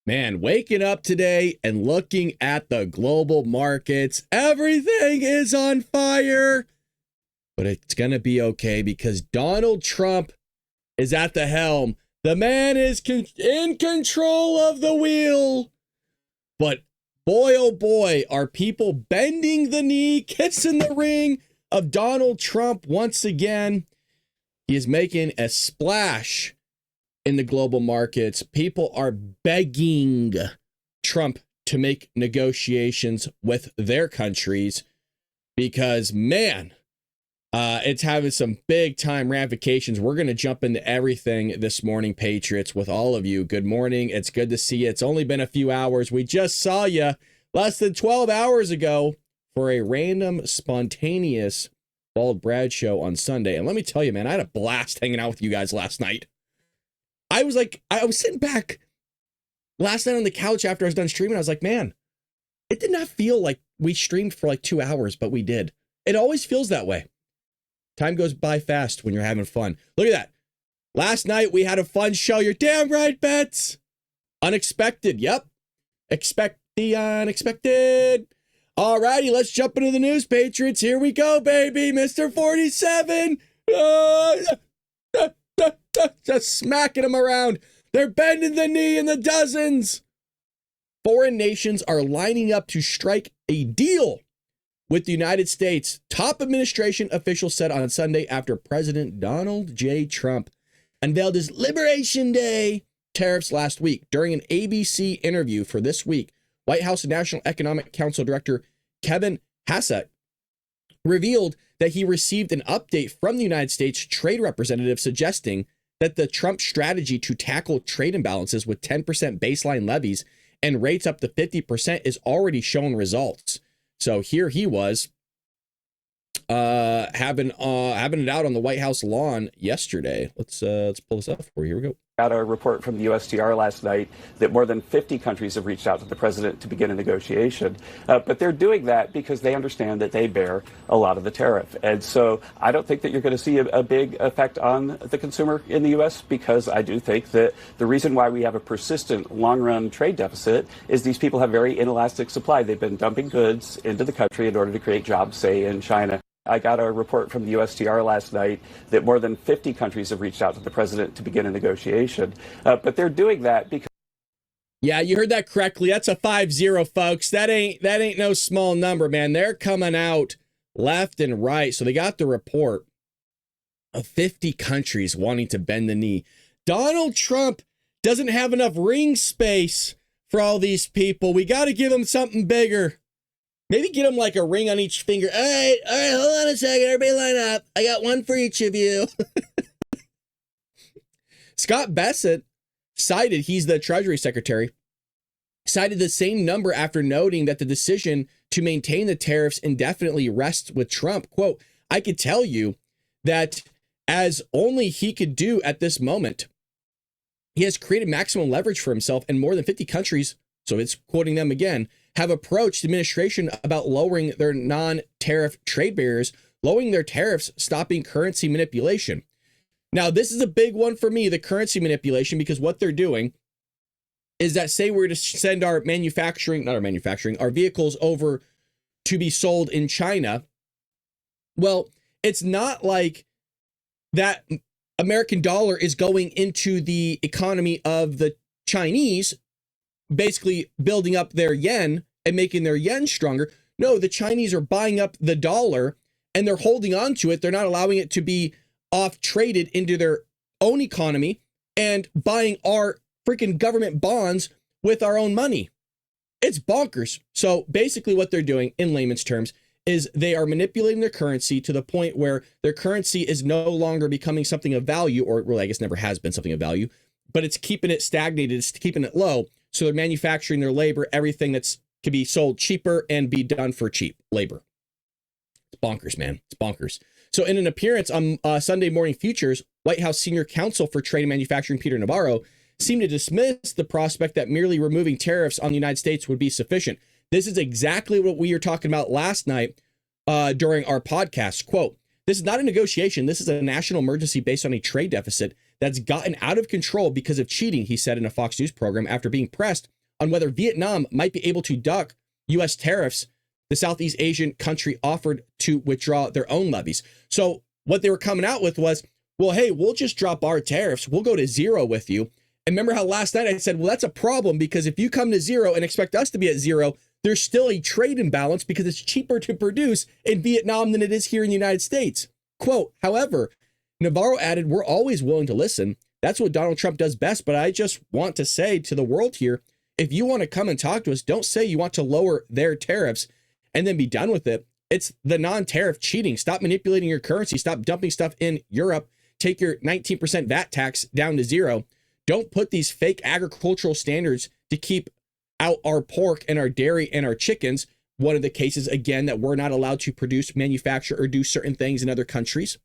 Man, waking up today and looking at the global markets, everything is on fire. But it's going to be okay because Donald Trump is at the helm. The man is in control of the wheel. But boy, oh boy, are people bending the knee, kissing the ring of Donald Trump once again. He is making a splash in the global markets. People are begging Trump to make negotiations with their countries because, man, it's having some big time ramifications. We're going to jump into everything this morning, Patriots, with all of you. Good morning. It's good to see you. It's only been a few hours. We just saw you less than 12 hours ago for a random, spontaneous Bald Brad show on Sunday. And let me tell you, man, I had a blast hanging out with you guys last night. I was sitting back last night on the couch after I was done streaming. I was like, man, it did not feel like we streamed for like 2 hours, but we did. It always feels that way. Time goes by fast when you're having fun. Look at that. Last night we had a fun show. You're damn right, Bets. Unexpected. Yep. Expect the unexpected. All righty, let's jump into the news, Patriots. Here we go, baby. Mr. 47. Just smacking them around. They're bending the knee in the dozens. Foreign nations are lining up to strike a deal with the United States, top administration officials said on Sunday after President Donald J. Trump unveiled his Liberation Day tariffs last week. During an ABC interview for This Week, White House National Economic Council Director Kevin Hassett revealed that he received an update from the United States trade representative suggesting that the Trump strategy to tackle trade imbalances with 10% baseline levies and rates up to 50% is already showing results. So here he was having it out on the White House lawn yesterday. Let's pull this up for you. Here we go. Got a report from the USTR last night that more than 50 countries have reached out to the president to begin a negotiation. But they're doing that because they understand that they bear a lot of the tariff. And so I don't think that you're going to see a big effect on the consumer in the U.S. because I do think that the reason why we have a persistent long-run trade deficit is these people have very inelastic supply. They've been dumping goods into the country in order to create jobs, say, in China. I got a report from the USTR last night that more than 50 countries have reached out to the president to begin a negotiation. But they're doing that because... Yeah, you heard that correctly. That's a 5-0, folks. That ain't no small number, man. They're coming out left and right. So they got the report of 50 countries wanting to bend the knee. Donald Trump doesn't have enough ring space for all these people. We got to give him something bigger. Maybe get him like a ring on each finger. All right, hold on a second. Everybody line up. I got one for each of you. Scott Bessent cited, he's the Treasury Secretary, cited the same number after noting that the decision to maintain the tariffs indefinitely rests with Trump. Quote, I could tell you that as only he could do at this moment, he has created maximum leverage for himself, and more than 50 countries, so it's quoting them again, have approached the administration about lowering their non-tariff trade barriers, lowering their tariffs, stopping currency manipulation. Now, this is a big one for me, the currency manipulation, because what they're doing is that, say we're to send our vehicles over to be sold in China. Well, it's not like that American dollar is going into the economy of the Chinese, basically building up their yen and making their yen stronger. No, the Chinese are buying up the dollar and they're holding on to it. They're not allowing it to be off traded into their own economy and buying our freaking government bonds with our own money. It's bonkers. So basically what they're doing in layman's terms is they are manipulating their currency to the point where their currency is no longer becoming something of value, or really, I guess never has been something of value, but it's keeping it stagnated. It's keeping it low. So they're manufacturing their labor, everything that's can be sold cheaper and be done for cheap labor. It's bonkers, man. It's bonkers. So in an appearance on Sunday Morning Futures, White House Senior Counsel for Trade and Manufacturing, Peter Navarro, seemed to dismiss the prospect that merely removing tariffs on the United States would be sufficient. This is exactly what we were talking about last night during our podcast. Quote, this is not a negotiation. This is a national emergency based on a trade deficit that's gotten out of control because of cheating, he said in a Fox News program after being pressed on whether Vietnam might be able to duck U.S. tariffs the Southeast Asian country offered to withdraw their own levies. So what they were coming out with was, well, hey, we'll just drop our tariffs. We'll go to zero with you. And remember how last night I said, well, that's a problem because if you come to zero and expect us to be at zero, there's still a trade imbalance because it's cheaper to produce in Vietnam than it is here in the United States. Quote, however, Navarro added, we're always willing to listen. That's what Donald Trump does best. But I just want to say to the world here, if you want to come and talk to us, don't say you want to lower their tariffs and then be done with it. It's the non-tariff cheating. Stop manipulating your currency. Stop dumping stuff in Europe. Take your 19% VAT tax down to zero. Don't put these fake agricultural standards to keep out our pork and our dairy and our chickens. One of the cases, again, that we're not allowed to produce, manufacture, or do certain things in other countries,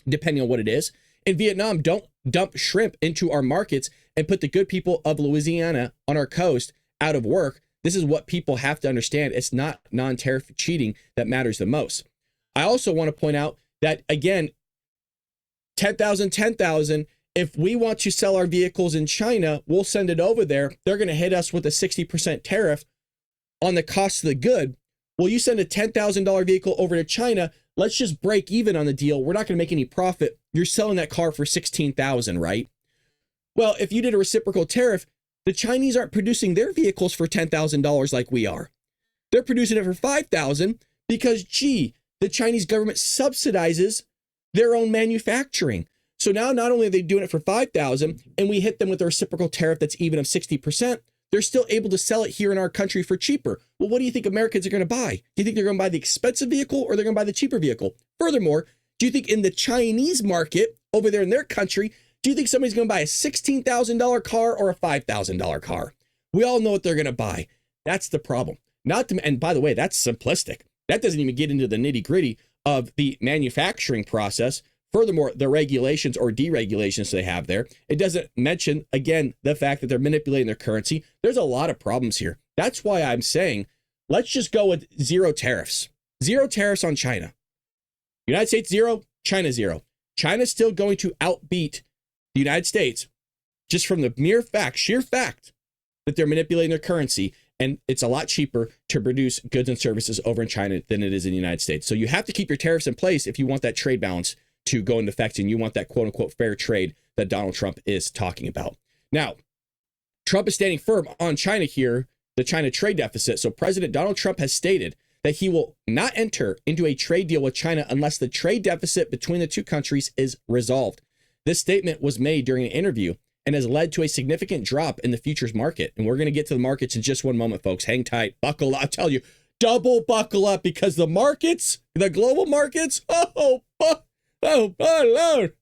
depending on what it is. In Vietnam, don't dump shrimp into our markets and put the good people of Louisiana on our coast out of work. This is what people have to understand. It's not non-tariff cheating that matters the most. I also want to point out that, again, 10,000. If we want to sell our vehicles in China, we'll send it over there. They're going to hit us with a 60% tariff on the cost of the good. Well, you send a $10,000 vehicle over to China. Let's just break even on the deal. We're not going to make any profit. You're selling that car for $16,000, right? Well, if you did a reciprocal tariff, the Chinese aren't producing their vehicles for $10,000 like we are. They're producing it for $5,000 because, gee, the Chinese government subsidizes their own manufacturing. So now not only are they doing it for $5,000 and we hit them with a reciprocal tariff that's even of 60%, they're still able to sell it here in our country for cheaper. Well, what do you think Americans are going to buy? Do you think they're going to buy the expensive vehicle or they're going to buy the cheaper vehicle? Furthermore, do you think in the Chinese market over there in their country, do you think somebody's going to buy a $16,000 car or a $5,000 car? We all know what they're going to buy. That's the problem. And by the way, that's simplistic. That doesn't even get into the nitty gritty of the manufacturing process. Furthermore, the regulations or deregulations they have there. It doesn't mention, again, the fact that they're manipulating their currency. There's a lot of problems here. That's why I'm saying, let's just go with zero tariffs. Zero tariffs on China. United States, zero. China, zero. China's still going to outbeat the United States just from the sheer fact that they're manipulating their currency. And it's a lot cheaper to produce goods and services over in China than it is in the United States. So you have to keep your tariffs in place if you want that trade balance to go into effect and you want that quote unquote fair trade that Donald Trump is talking about. Now, Trump is standing firm on China here, the China trade deficit. So President Donald Trump has stated that he will not enter into a trade deal with China unless the trade deficit between the two countries is resolved. This statement was made during an interview and has led to a significant drop in the futures market. And we're going to get to the markets in just one moment, folks. Hang tight, buckle up. I'll tell you, double buckle up because the markets, the global markets, oh, Lord.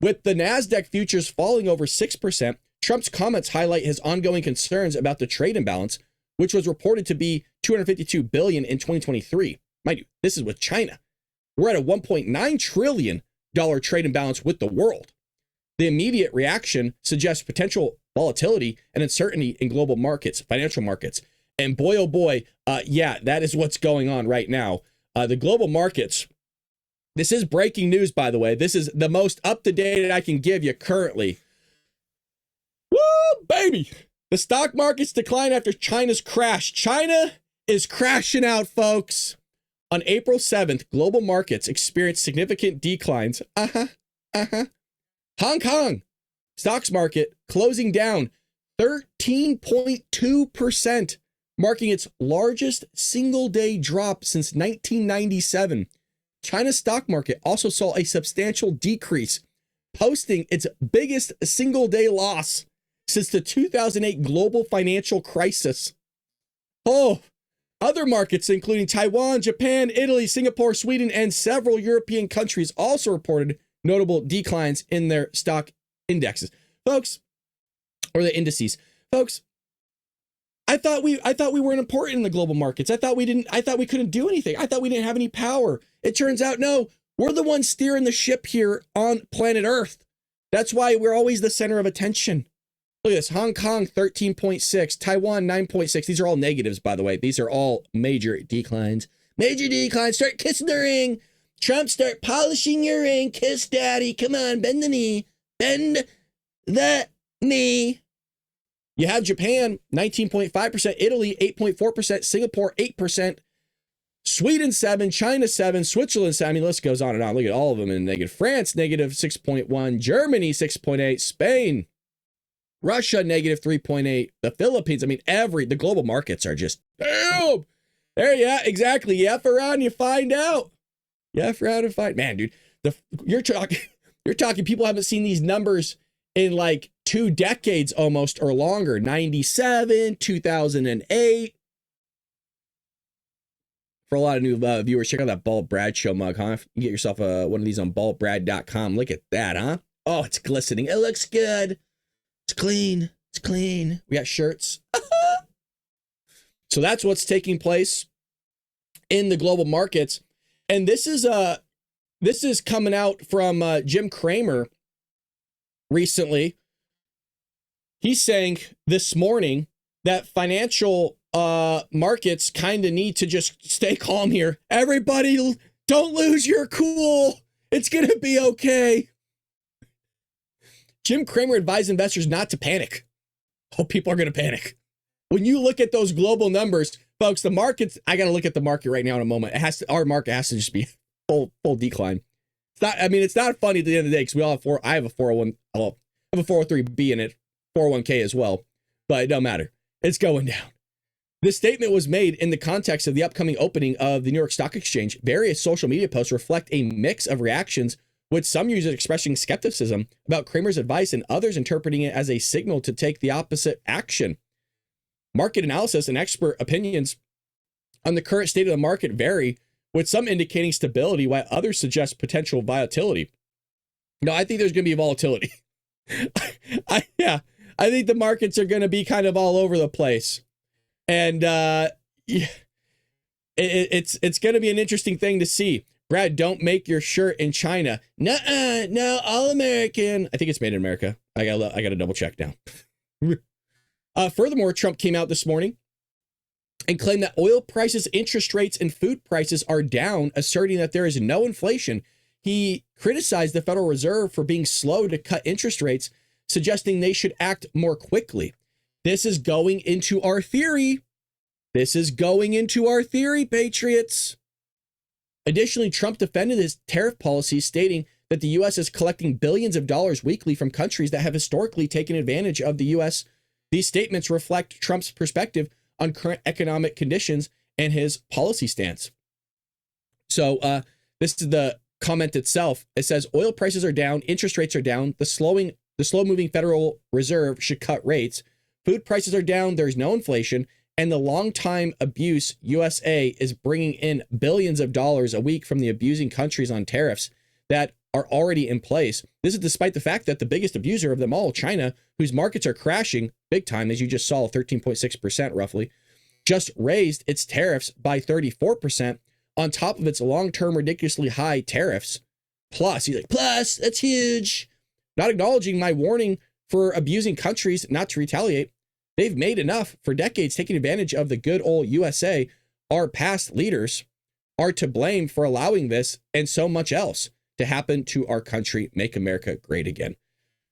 With the NASDAQ futures falling over 6%, Trump's comments highlight his ongoing concerns about the trade imbalance, which was reported to be $252 billion in 2023. Mind you, this is with China. We're at a $1.9 trillion trade imbalance with the world. The immediate reaction suggests potential volatility and uncertainty in global markets, financial markets. And boy, oh boy, yeah, that is what's going on right now. The global markets. This is breaking news, by the way. This is the most up-to-date I can give you currently. Woo, baby. The stock market's decline after China's crash. China is crashing out, folks. On April 7th, global markets experienced significant declines. Hong Kong stocks market closing down 13.2%, marking its largest single-day drop since 1997. China's stock market also saw a substantial decrease, posting its biggest single-day loss since the 2008 global financial crisis. Oh, other markets, including Taiwan, Japan, Italy, Singapore, Sweden, and several European countries, also reported notable declines in their stock indexes. Folks, or the indices. Folks, I thought we weren't important in the global markets. I thought we couldn't do anything. I thought we didn't have any power. It turns out, no, we're the ones steering the ship here on planet Earth. That's why we're always the center of attention. Look at this. Hong Kong, 13.6. Taiwan, 9.6. These are all negatives, by the way. These are all major declines. Major declines. Start kissing the ring. Trump, start polishing your ring. Kiss daddy. Come on, bend the knee. Bend the knee. You have Japan, 19.5%, Italy, 8.4%, Singapore, 8%, Sweden, 7%, China, 7%, Switzerland, 7%. I mean, the list goes on and on. Look at all of them in negative. France, negative 6.1%, Germany, 6.8%, Spain, Russia, negative 3.8%, the Philippines. I mean, the global markets are just, boom. There, yeah, exactly. You F around, you find out. You F around and find, man, dude, you're talking people haven't seen these numbers in like 2 decades almost or longer. 97, 2008. For a lot of new viewers, check out that Bald Brad Show mug, huh? You can get yourself one of these on baldbrad.com. Look at that, huh? Oh, it's glistening. It looks good. It's clean. It's clean. We got shirts. So that's what's taking place in the global markets. And this is coming out from Jim Cramer recently. He's saying this morning that financial markets kind of need to just stay calm here. Everybody, don't lose your cool. It's going to be okay. Jim Cramer advised investors not to panic. Oh, people are going to panic. When you look at those global numbers, folks, the markets, I got to look at the market right now in a moment. Our market has to just be full decline. It's not funny at the end of the day because we all have I have a 403B in it, 401k as well, but it don't matter. It's going down. This statement was made in the context of the upcoming opening of the New York Stock Exchange. Various social media posts reflect a mix of reactions, with some users expressing skepticism about Cramer's advice and others interpreting it as a signal to take the opposite action. Market analysis and expert opinions on the current state of the market vary, with some indicating stability while others suggest potential volatility. No, I think there's going to be volatility. I think the markets are going to be kind of all over the place. And it's going to be an interesting thing to see. Brad, don't make your shirt in China. No, all American. I think it's made in America. I got to double check now. Furthermore, Trump came out this morning and claimed that oil prices, interest rates, and food prices are down, asserting that there is no inflation. He criticized the Federal Reserve for being slow to cut interest rates, suggesting they should act more quickly. This is going into our theory. Patriots. Additionally, Trump defended his tariff policy, stating that the U.S. is collecting billions of dollars weekly from countries that have historically taken advantage of the U.S. These statements reflect Trump's perspective on current economic conditions and his policy stance. So this is the comment itself. It says oil prices are down, interest rates are down, the slow-moving Federal Reserve should cut rates, food prices are down, there's no inflation, and the long-time abuse USA is bringing in billions of dollars a week from the abusing countries on tariffs that are already in place. This is despite the fact that the biggest abuser of them all, China, whose markets are crashing big time, as you just saw, 13.6% roughly, just raised its tariffs by 34% on top of its long-term ridiculously high tariffs. He's like, that's huge. Not acknowledging my warning for abusing countries not to retaliate. They've made enough for decades, taking advantage of the good old USA. Our past leaders are to blame for allowing this and so much else to happen to our country. Make America great again.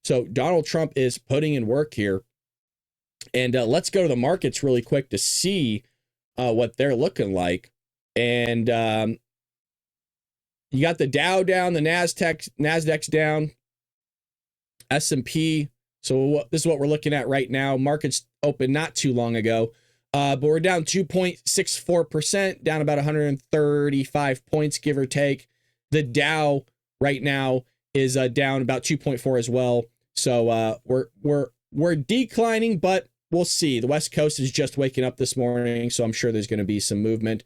So Donald Trump is putting in work here. And let's go to the markets really quick to see what they're looking like. And you got the Dow down, the NASDAQ's down, S&P. So this is what we're looking at right now. Markets opened not too long ago, but we're down 2.64%, down about 135 points, give or take. The Dow right now is down about 2.4 as well. So we're declining, but we'll see. The West Coast is just waking up this morning, so I'm sure there's going to be some movement.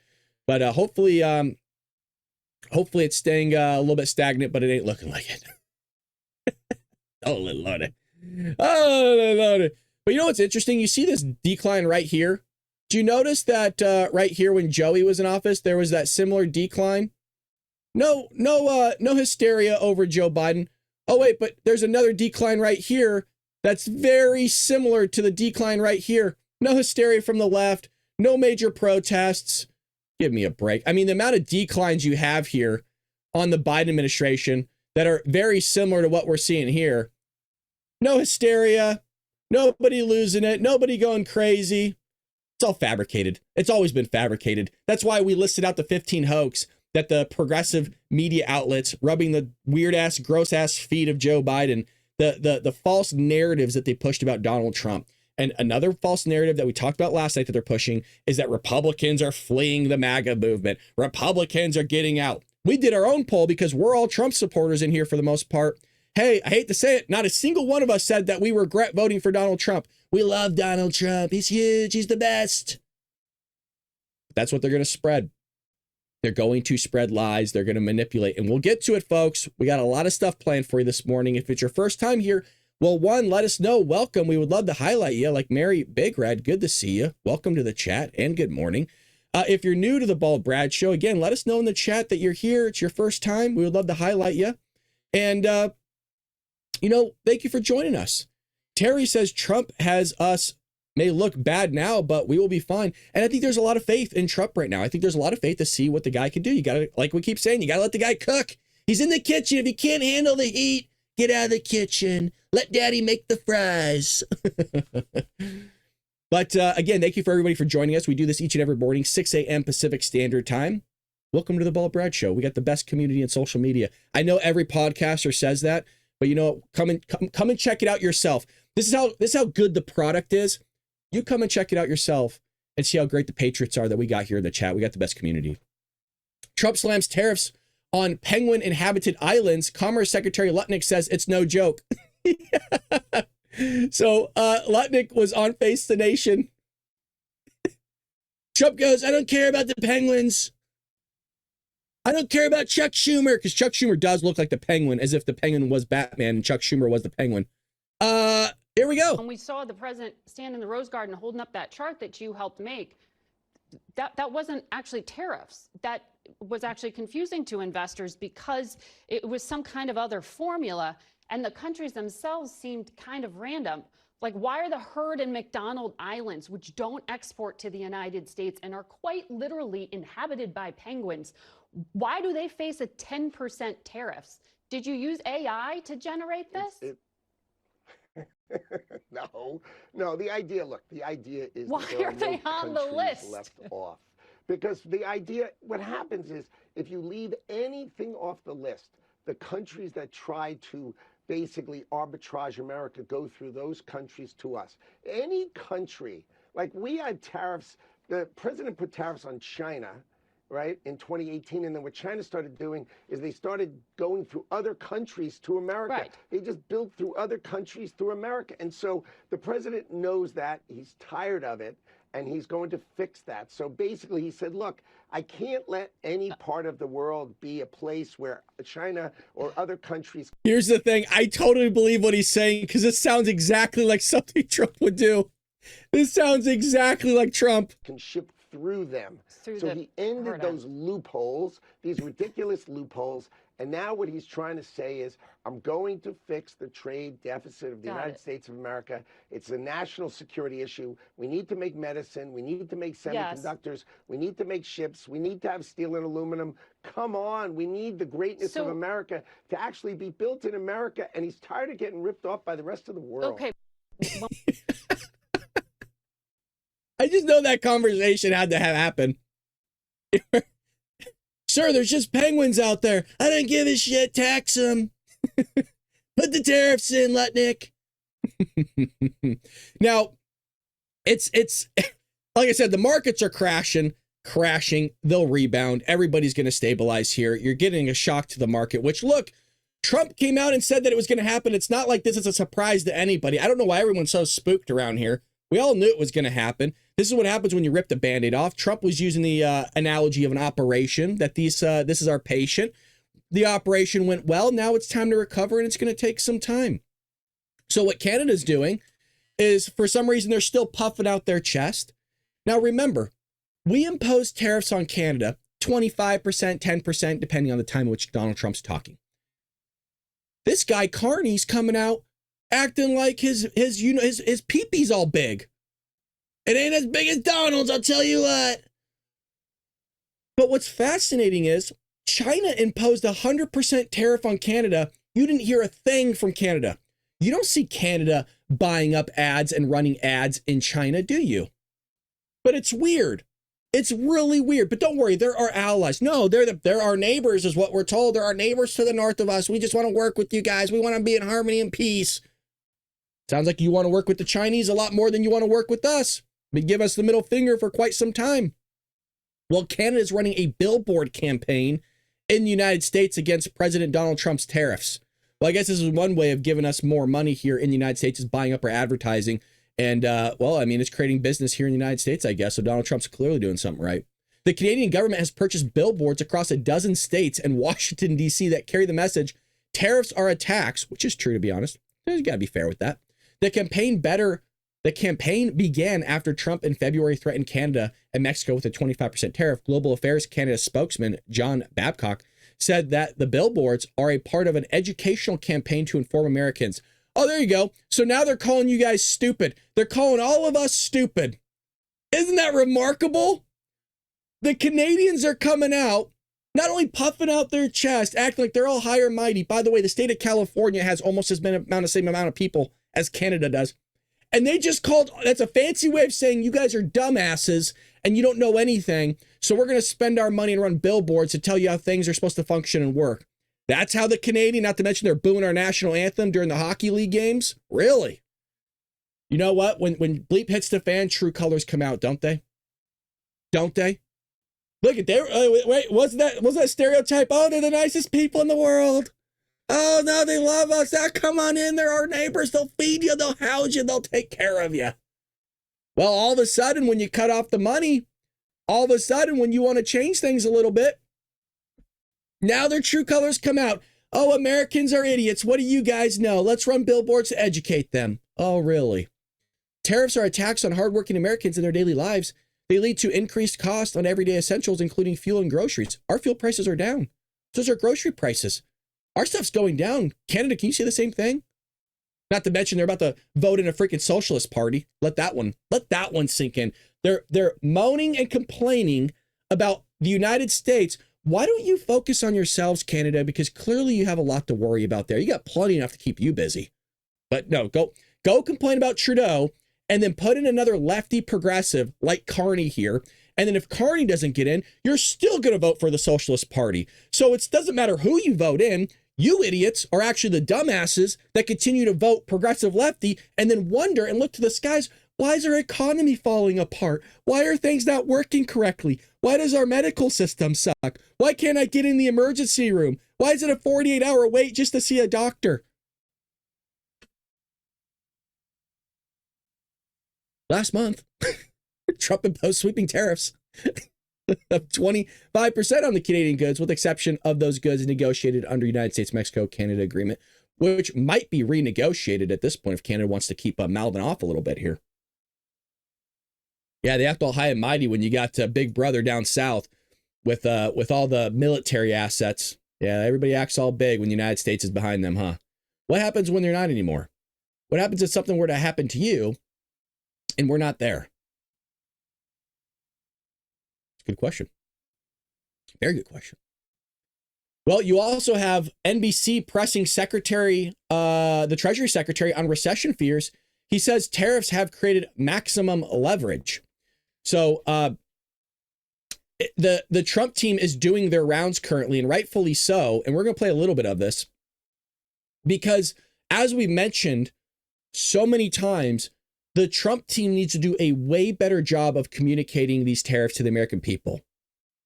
But hopefully it's staying a little bit stagnant, but it ain't looking like it. Oh, Lord. But you know what's interesting? You see this decline right here. Do you notice that right here when Joey was in office, there was that similar decline? No hysteria over Joe Biden. Oh, wait, but there's another decline right here that's very similar to the decline right here. No hysteria from the left. No major protests. Give me a break. I mean, the amount of declines you have here on the Biden administration that are very similar to what we're seeing here. No hysteria. Nobody losing it. Nobody going crazy. It's all fabricated. It's always been fabricated. That's why we listed out the 15 hoax that the progressive media outlets rubbing the weird ass, gross ass feet of Joe Biden, the false narratives that they pushed about Donald Trump. And another false narrative that we talked about last night that they're pushing is that Republicans are fleeing the MAGA movement. Republicans are getting out. We did our own poll because we're all Trump supporters in here for the most part. Hey, I hate to say it, not a single one of us said that we regret voting for Donald Trump. We love Donald Trump. He's huge. He's the best. That's what they're going to spread. They're going to spread lies. They're going to manipulate. And we'll get to it, folks. We got a lot of stuff planned for you this morning. If it's your first time here, well, one, let us know. Welcome. We would love to highlight you. Like Mary Big Red, good to see you. Welcome to the chat and good morning. If you're new to the Bald Brad Show, again, let us know in the chat that you're here. It's your first time. We would love to highlight you. And, thank you for joining us. Terry says Trump has us, may look bad now, but we will be fine. And I think there's a lot of faith in Trump right now. I think there's a lot of faith to see what the guy can do. You got to, like we keep saying, you got to let the guy cook. He's in the kitchen. If he can't handle the heat, get out of the kitchen. Let daddy make the fries. But again, thank you for everybody for joining us. We do this each and every morning, 6 a.m. Pacific Standard Time. Welcome to the Bald Brad Show. We got the best community in social media. I know every podcaster says that, but come and check it out yourself. This is how good the product is. You come and check it out yourself and see how great the Patriots are that we got here in the chat. We got the best community. Trump slams tariffs on penguin inhabited islands. Commerce Secretary Lutnick says it's no joke. So Lutnick was on Face the Nation. Trump goes, I don't care about the penguins. I don't care about Chuck Schumer, because Chuck Schumer does look like the penguin, as if the penguin was Batman and Chuck Schumer was the penguin. Here we go. When we saw the president stand in the Rose Garden holding up that chart that you helped make, that wasn't actually tariffs. That was actually confusing to investors because it was some kind of other formula, and the countries themselves seemed kind of random. Like, why are the Heard and McDonald Islands, which don't export to the United States and are quite literally inhabited by penguins, why do they face a 10% tariffs? Did you use AI to generate this? No, the idea is why are they on the list? Left off. Because the idea, what happens is, if you leave anything off the list, the countries that try to basically arbitrage America go through those countries to us. Any country, like we had tariffs, the president put tariffs on China, right, in 2018. And then what China started doing is they started going through other countries to America. Right. They just built through other countries through America. And so the president knows that. He's tired of it, and he's going to fix that. So basically he said, look, I can't let any part of the world be a place where China or other countries. Here's the thing. I totally believe what he's saying because it sounds exactly like something Trump would do. This sounds exactly like Trump. Can ship through them. So he ended those loopholes, these ridiculous loopholes. And now what he's trying to say is, I'm going to fix the trade deficit of the United States of America. It's a national security issue. We need to make medicine. We need to make semiconductors. Yes. We need to make ships. We need to have steel and aluminum. Come on. We need the greatness of America to actually be built in America. And he's tired of getting ripped off by the rest of the world. Okay. I just know that conversation had to have happened. Sir, there's just penguins out there. I don't give a shit. Tax them. Put the tariffs in, Lutnick. Now, it's like I said, the markets are crashing. They'll rebound. Everybody's going to stabilize here. You're getting a shock to the market, which, look, Trump came out and said that it was going to happen. It's not like this is a surprise to anybody. I don't know why everyone's so spooked around here. We all knew it was going to happen. This is what happens when you rip the Band-Aid off. Trump was using the analogy of an operation, that this is our patient. The operation went well. Now it's time to recover, and it's going to take some time. So what Canada's doing is, for some reason, they're still puffing out their chest. Now, remember, we imposed tariffs on Canada, 25%, 10%, depending on the time in which Donald Trump's talking. This guy, Carney's coming out acting like his pee-pee's all big. It ain't as big as Donald's, I'll tell you what. But what's fascinating is China imposed a 100% tariff on Canada. You didn't hear a thing from Canada. You don't see Canada buying up ads and running ads in China, do you? But it's weird. It's really weird. But don't worry, they're our allies. No, they're our neighbors is what we're told. They're our neighbors to the north of us. We just want to work with you guys. We want to be in harmony and peace. Sounds like you want to work with the Chinese a lot more than you want to work with us. But give us the middle finger for quite some time. Well, Canada is running a billboard campaign in the United States against President Donald Trump's tariffs. Well, I guess this is one way of giving us more money here in the United States, is buying up our advertising. And, well, I mean, it's creating business here in the United States, I guess. So Donald Trump's clearly doing something right. The Canadian government has purchased billboards across a dozen states and Washington, D.C. that carry the message, tariffs are a tax, which is true, to be honest. You got to be fair with that. The campaign began after Trump in February threatened Canada and Mexico with a 25% tariff. Global Affairs Canada spokesman John Babcock said that the billboards are a part of an educational campaign to inform Americans. Oh, there you go. So now they're calling you guys stupid. They're calling all of us stupid. Isn't that remarkable? The Canadians are coming out, not only puffing out their chest, acting like they're all high and mighty. By the way, the state of California has almost as many same amount of people as Canada does. And they just called, that's a fancy way of saying you guys are dumbasses and you don't know anything. So we're going to spend our money and run billboards to tell you how things are supposed to function and work. That's how the Canadian, not to mention they're booing our national anthem during the hockey league games. Really? You know what? When bleep hits the fan, true colors come out, don't they? Don't they? Look at there. Wait, was that stereotype? Oh, they're the nicest people in the world. Oh, no, they love us. Oh, come on in. They're our neighbors. They'll feed you. They'll house you. They'll take care of you. Well, all of a sudden, when you cut off the money, all of a sudden, when you want to change things a little bit, now their true colors come out. Oh, Americans are idiots. What do you guys know? Let's run billboards to educate them. Oh, really? Tariffs are a tax on hardworking Americans in their daily lives. They lead to increased costs on everyday essentials, including fuel and groceries. Our fuel prices are down. So is our grocery prices. Our stuff's going down. Canada, can you see the same thing? Not to mention they're about to vote in a freaking socialist party. Let that one sink in. They're moaning and complaining about the United States. Why don't you focus on yourselves, Canada? Because clearly you have a lot to worry about there. You got plenty enough to keep you busy. But no, go complain about Trudeau and then put in another lefty progressive like Carney here. And then if Carney doesn't get in, you're still going to vote for the Socialist Party. So it doesn't matter who you vote in. You idiots are actually the dumbasses that continue to vote progressive lefty and then wonder and look to the skies. Why is our economy falling apart? Why are things not working correctly? Why does our medical system suck? Why can't I get in the emergency room? Why is it a 48-hour wait just to see a doctor? Last month, Trump imposed sweeping tariffs of 25% on the Canadian goods, with exception of those goods negotiated under United States-Mexico-Canada agreement, which might be renegotiated at this point if Canada wants to keep mouthing off a little bit here. Yeah, they act all high and mighty when you got Big Brother down south with all the military assets. Yeah, everybody acts all big when the United States is behind them, huh? What happens when they're not anymore? What happens if something were to happen to you and we're not there? Good question. Very good question. Well, you also have NBC pressing the Treasury Secretary on recession fears. He says tariffs have created maximum leverage. So the Trump team is doing their rounds currently, and rightfully so. And we're going to play a little bit of this because, as we mentioned so many times, the Trump team needs to do a way better job of communicating these tariffs to the American people.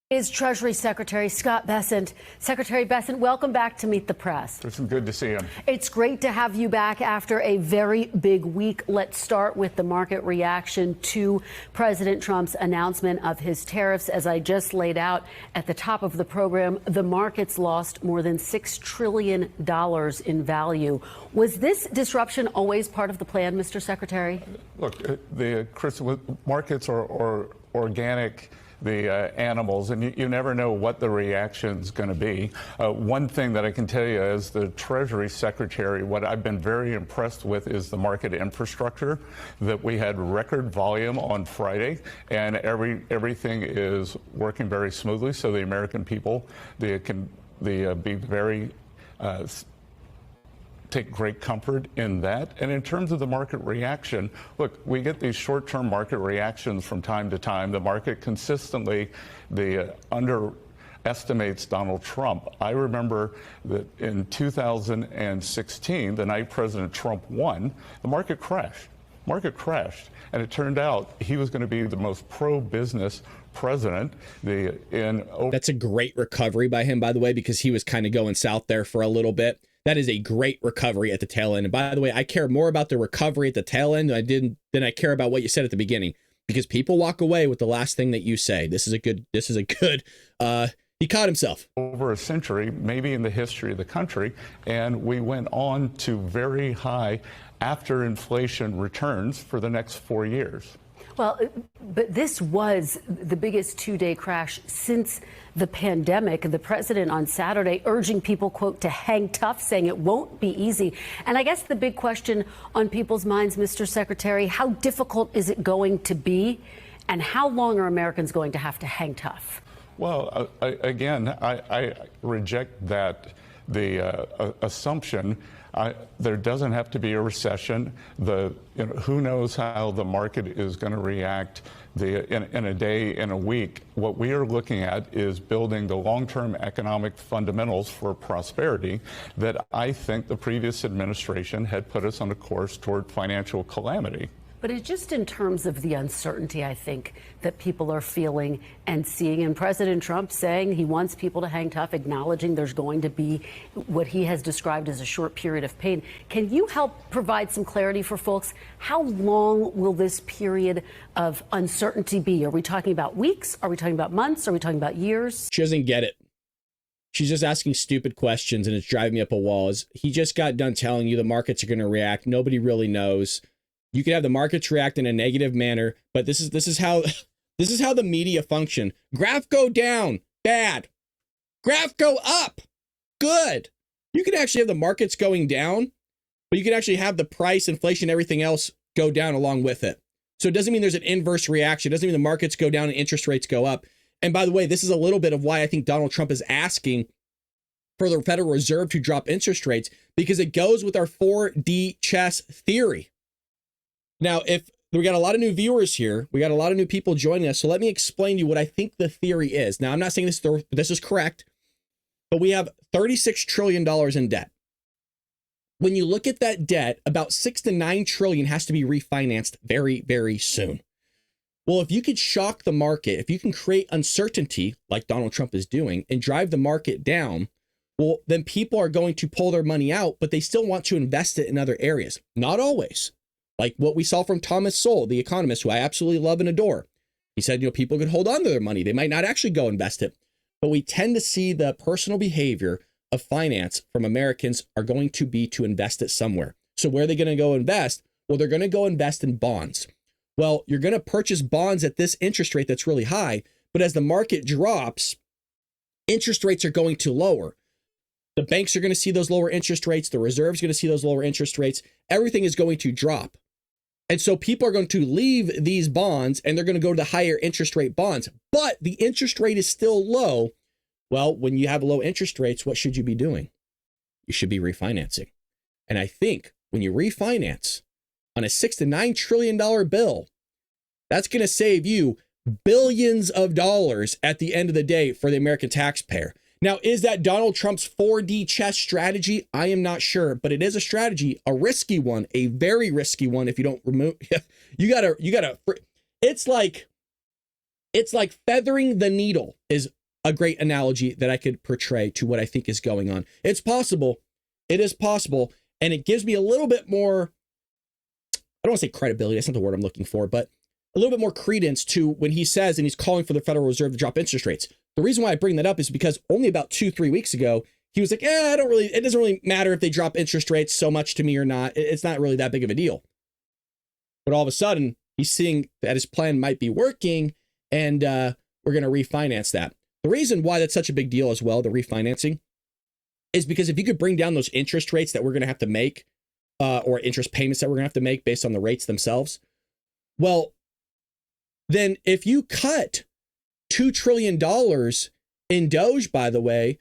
Is Treasury Secretary Scott Bessent. Secretary Bessent, welcome back to Meet the Press. It's good to see him. It's great to have you back after a very big week. Let's start with the market reaction to President Trump's announcement of his tariffs. As I just laid out at the top of the program, the markets lost more than $6 trillion in value. Was this disruption always part of the plan, Mr. Secretary? Look, markets are organic. The animals, and you never know what the reaction's going to be. One thing that I can tell you as the Treasury Secretary, what I've been very impressed with is the market infrastructure, that we had record volume on Friday, and everything is working very smoothly, so the American people can be very take great comfort in that. And in terms of the market reaction, look, we get these short-term market reactions from time to time. The market consistently underestimates Donald Trump. I remember that in 2016, the night President Trump won, the market crashed. And it turned out he was going to be the most pro-business president. That's a great recovery by him, by the way, because he was kind of going south there for a little bit. That is a great recovery at the tail end. And by the way, I care more about the recovery at the tail end than I care about what you said at the beginning, because people walk away with the last thing that you say. This is a good, he caught himself. Over a century, maybe in the history of the country, and we went on to very high after inflation returns for the next 4 years. Well, but this was the biggest two-day crash since the pandemic. The president on Saturday urging people, quote, to hang tough, saying it won't be easy. And I guess the big question on people's minds, Mr. Secretary, how difficult is it going to be? And how long are Americans going to have to hang tough? Well, I reject the assumption. There doesn't have to be a recession. Who knows how the market is going to react in a day, in a week. What we are looking at is building the long-term economic fundamentals for prosperity that I think the previous administration had put us on a course toward financial calamity. But it's just in terms of the uncertainty, I think, that people are feeling and seeing. And President Trump saying he wants people to hang tough, acknowledging there's going to be what he has described as a short period of pain. Can you help provide some clarity for folks? How long will this period of uncertainty be? Are we talking about weeks? Are we talking about months? Are we talking about years? She doesn't get it. She's just asking stupid questions, and it's driving me up a wall. He just got done telling you the markets are going to react. Nobody really knows. You could have the markets react in a negative manner, but this is how the media function. Graph go down, bad. Graph go up, good. You can actually have the markets going down, but you can actually have the price, inflation, everything else go down along with it. So it doesn't mean there's an inverse reaction. It doesn't mean the markets go down and interest rates go up. And by the way, this is a little bit of why I think Donald Trump is asking for the Federal Reserve to drop interest rates, because it goes with our 4D chess theory. Now, if we got a lot of new viewers here, we got a lot of new people joining us. So let me explain to you what I think the theory is. Now, I'm not saying this is correct, but we have $36 trillion in debt. When you look at that debt, about 6 to 9 trillion has to be refinanced very, very soon. Well, if you could shock the market, if you can create uncertainty like Donald Trump is doing and drive the market down, well, then people are going to pull their money out, but they still want to invest it in other areas. Not always. Like what we saw from Thomas Sowell, the economist, who I absolutely love and adore. He said, people could hold on to their money. They might not actually go invest it. But we tend to see the personal behavior of finance from Americans are going to be to invest it somewhere. So where are they going to go invest? Well, they're going to go invest in bonds. Well, you're going to purchase bonds at this interest rate that's really high. But as the market drops, interest rates are going to lower. The banks are going to see those lower interest rates. The Reserve's going to see those lower interest rates. Everything is going to drop. And so people are going to leave these bonds and they're going to go to the higher interest rate bonds. But the interest rate is still low. Well, when you have low interest rates, what should you be doing? You should be refinancing. And I think when you refinance on a $6 to $9 trillion bill, that's going to save you billions of dollars at the end of the day for the American taxpayer. Now, is that Donald Trump's 4D chess strategy? I am not sure, but it is a strategy, a risky one, a very risky one. If you don't remove, you gotta, it's like feathering the needle is a great analogy that I could portray to what I think is going on. It's possible. It is possible. And it gives me a little bit more, I don't want to say credibility. That's not the word I'm looking for, but a little bit more credence to when he says, and he's calling for the Federal Reserve to drop interest rates. The reason why I bring that up is because only about 2-3 weeks ago, he was like, it doesn't really matter if they drop interest rates so much to me or not. It's not really that big of a deal. But all of a sudden, he's seeing that his plan might be working, and we're going to refinance that. The reason why that's such a big deal as well, the refinancing, is because if you could bring down those interest rates that we're going to have to make, or interest payments that we're going to have to make based on the rates themselves, well, then if you cut $2 trillion in Doge, by the way,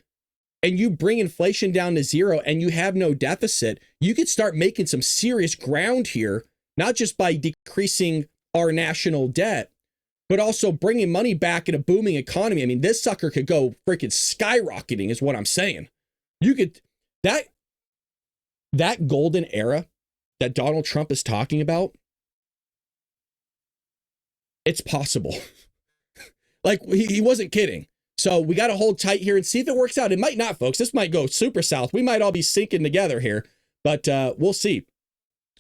and you bring inflation down to zero and you have no deficit, you could start making some serious ground here, not just by decreasing our national debt, but also bringing money back in a booming economy. I mean, this sucker could go freaking skyrocketing is what I'm saying. You could, that golden era that Donald Trump is talking about, it's possible. Like, he wasn't kidding. So we got to hold tight here and see if it works out. It might not, folks. This might go super south. We might all be sinking together here, but we'll see.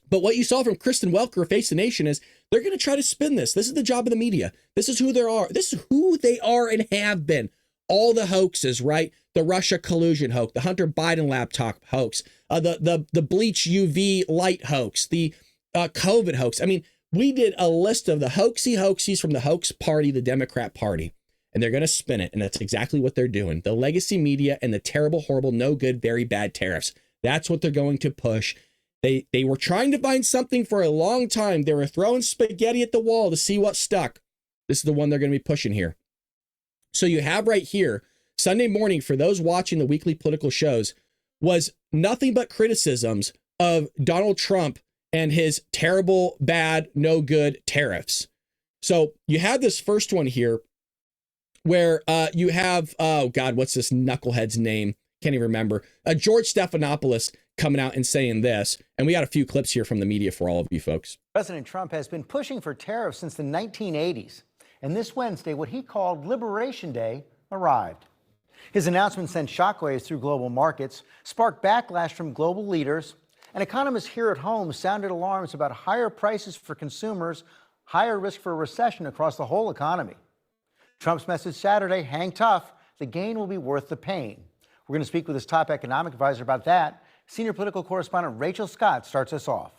But what you saw from Kristen Welker, Face the Nation, is they're going to try to spin this. This is the job of the media. This is who they are. This is who they are and have been. All the hoaxes, right? The Russia collusion hoax, the Hunter Biden laptop hoax, the bleach UV light hoax, the COVID hoax. I mean, we did a list of the hoaxies from the hoax party, the Democrat Party, and they're going to spin it. And that's exactly what they're doing. The legacy media and the terrible, horrible, no good, very bad tariffs. That's what they're going to push. They were trying to find something for a long time. They were throwing spaghetti at the wall to see what stuck. This is the one they're going to be pushing here. So you have right here, Sunday morning, for those watching the weekly political shows, was nothing but criticisms of Donald Trump and his terrible, bad, no good tariffs. So you have this first one here where you have, oh God, what's this knucklehead's name? Can't even remember. George Stephanopoulos coming out and saying this. And we got a few clips here from the media for all of you folks. President Trump has been pushing for tariffs since the 1980s. And this Wednesday, what he called Liberation Day arrived. His announcement sent shockwaves through global markets, sparked backlash from global leaders, and economists here at home sounded alarms about higher prices for consumers, higher risk for a recession across the whole economy. Trump's message Saturday, hang tough, the gain will be worth the pain. We're going to speak with his top economic advisor about that. Senior political correspondent Rachel Scott starts us off.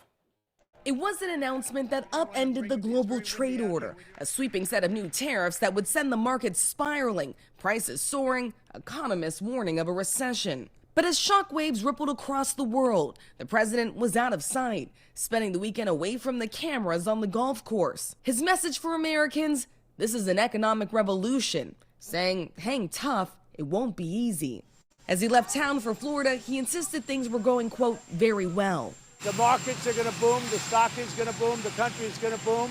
It was an announcement that upended the global trade order, a sweeping set of new tariffs that would send the market spiraling, prices soaring, economists warning of a recession. But as shockwaves rippled across the world, the president was out of sight, spending the weekend away from the cameras on the golf course. His message for Americans, this is an economic revolution, saying, hang tough, it won't be easy. As he left town for Florida, he insisted things were going, quote, very well. The markets are going to boom, the stock is going to boom, the country is going to boom,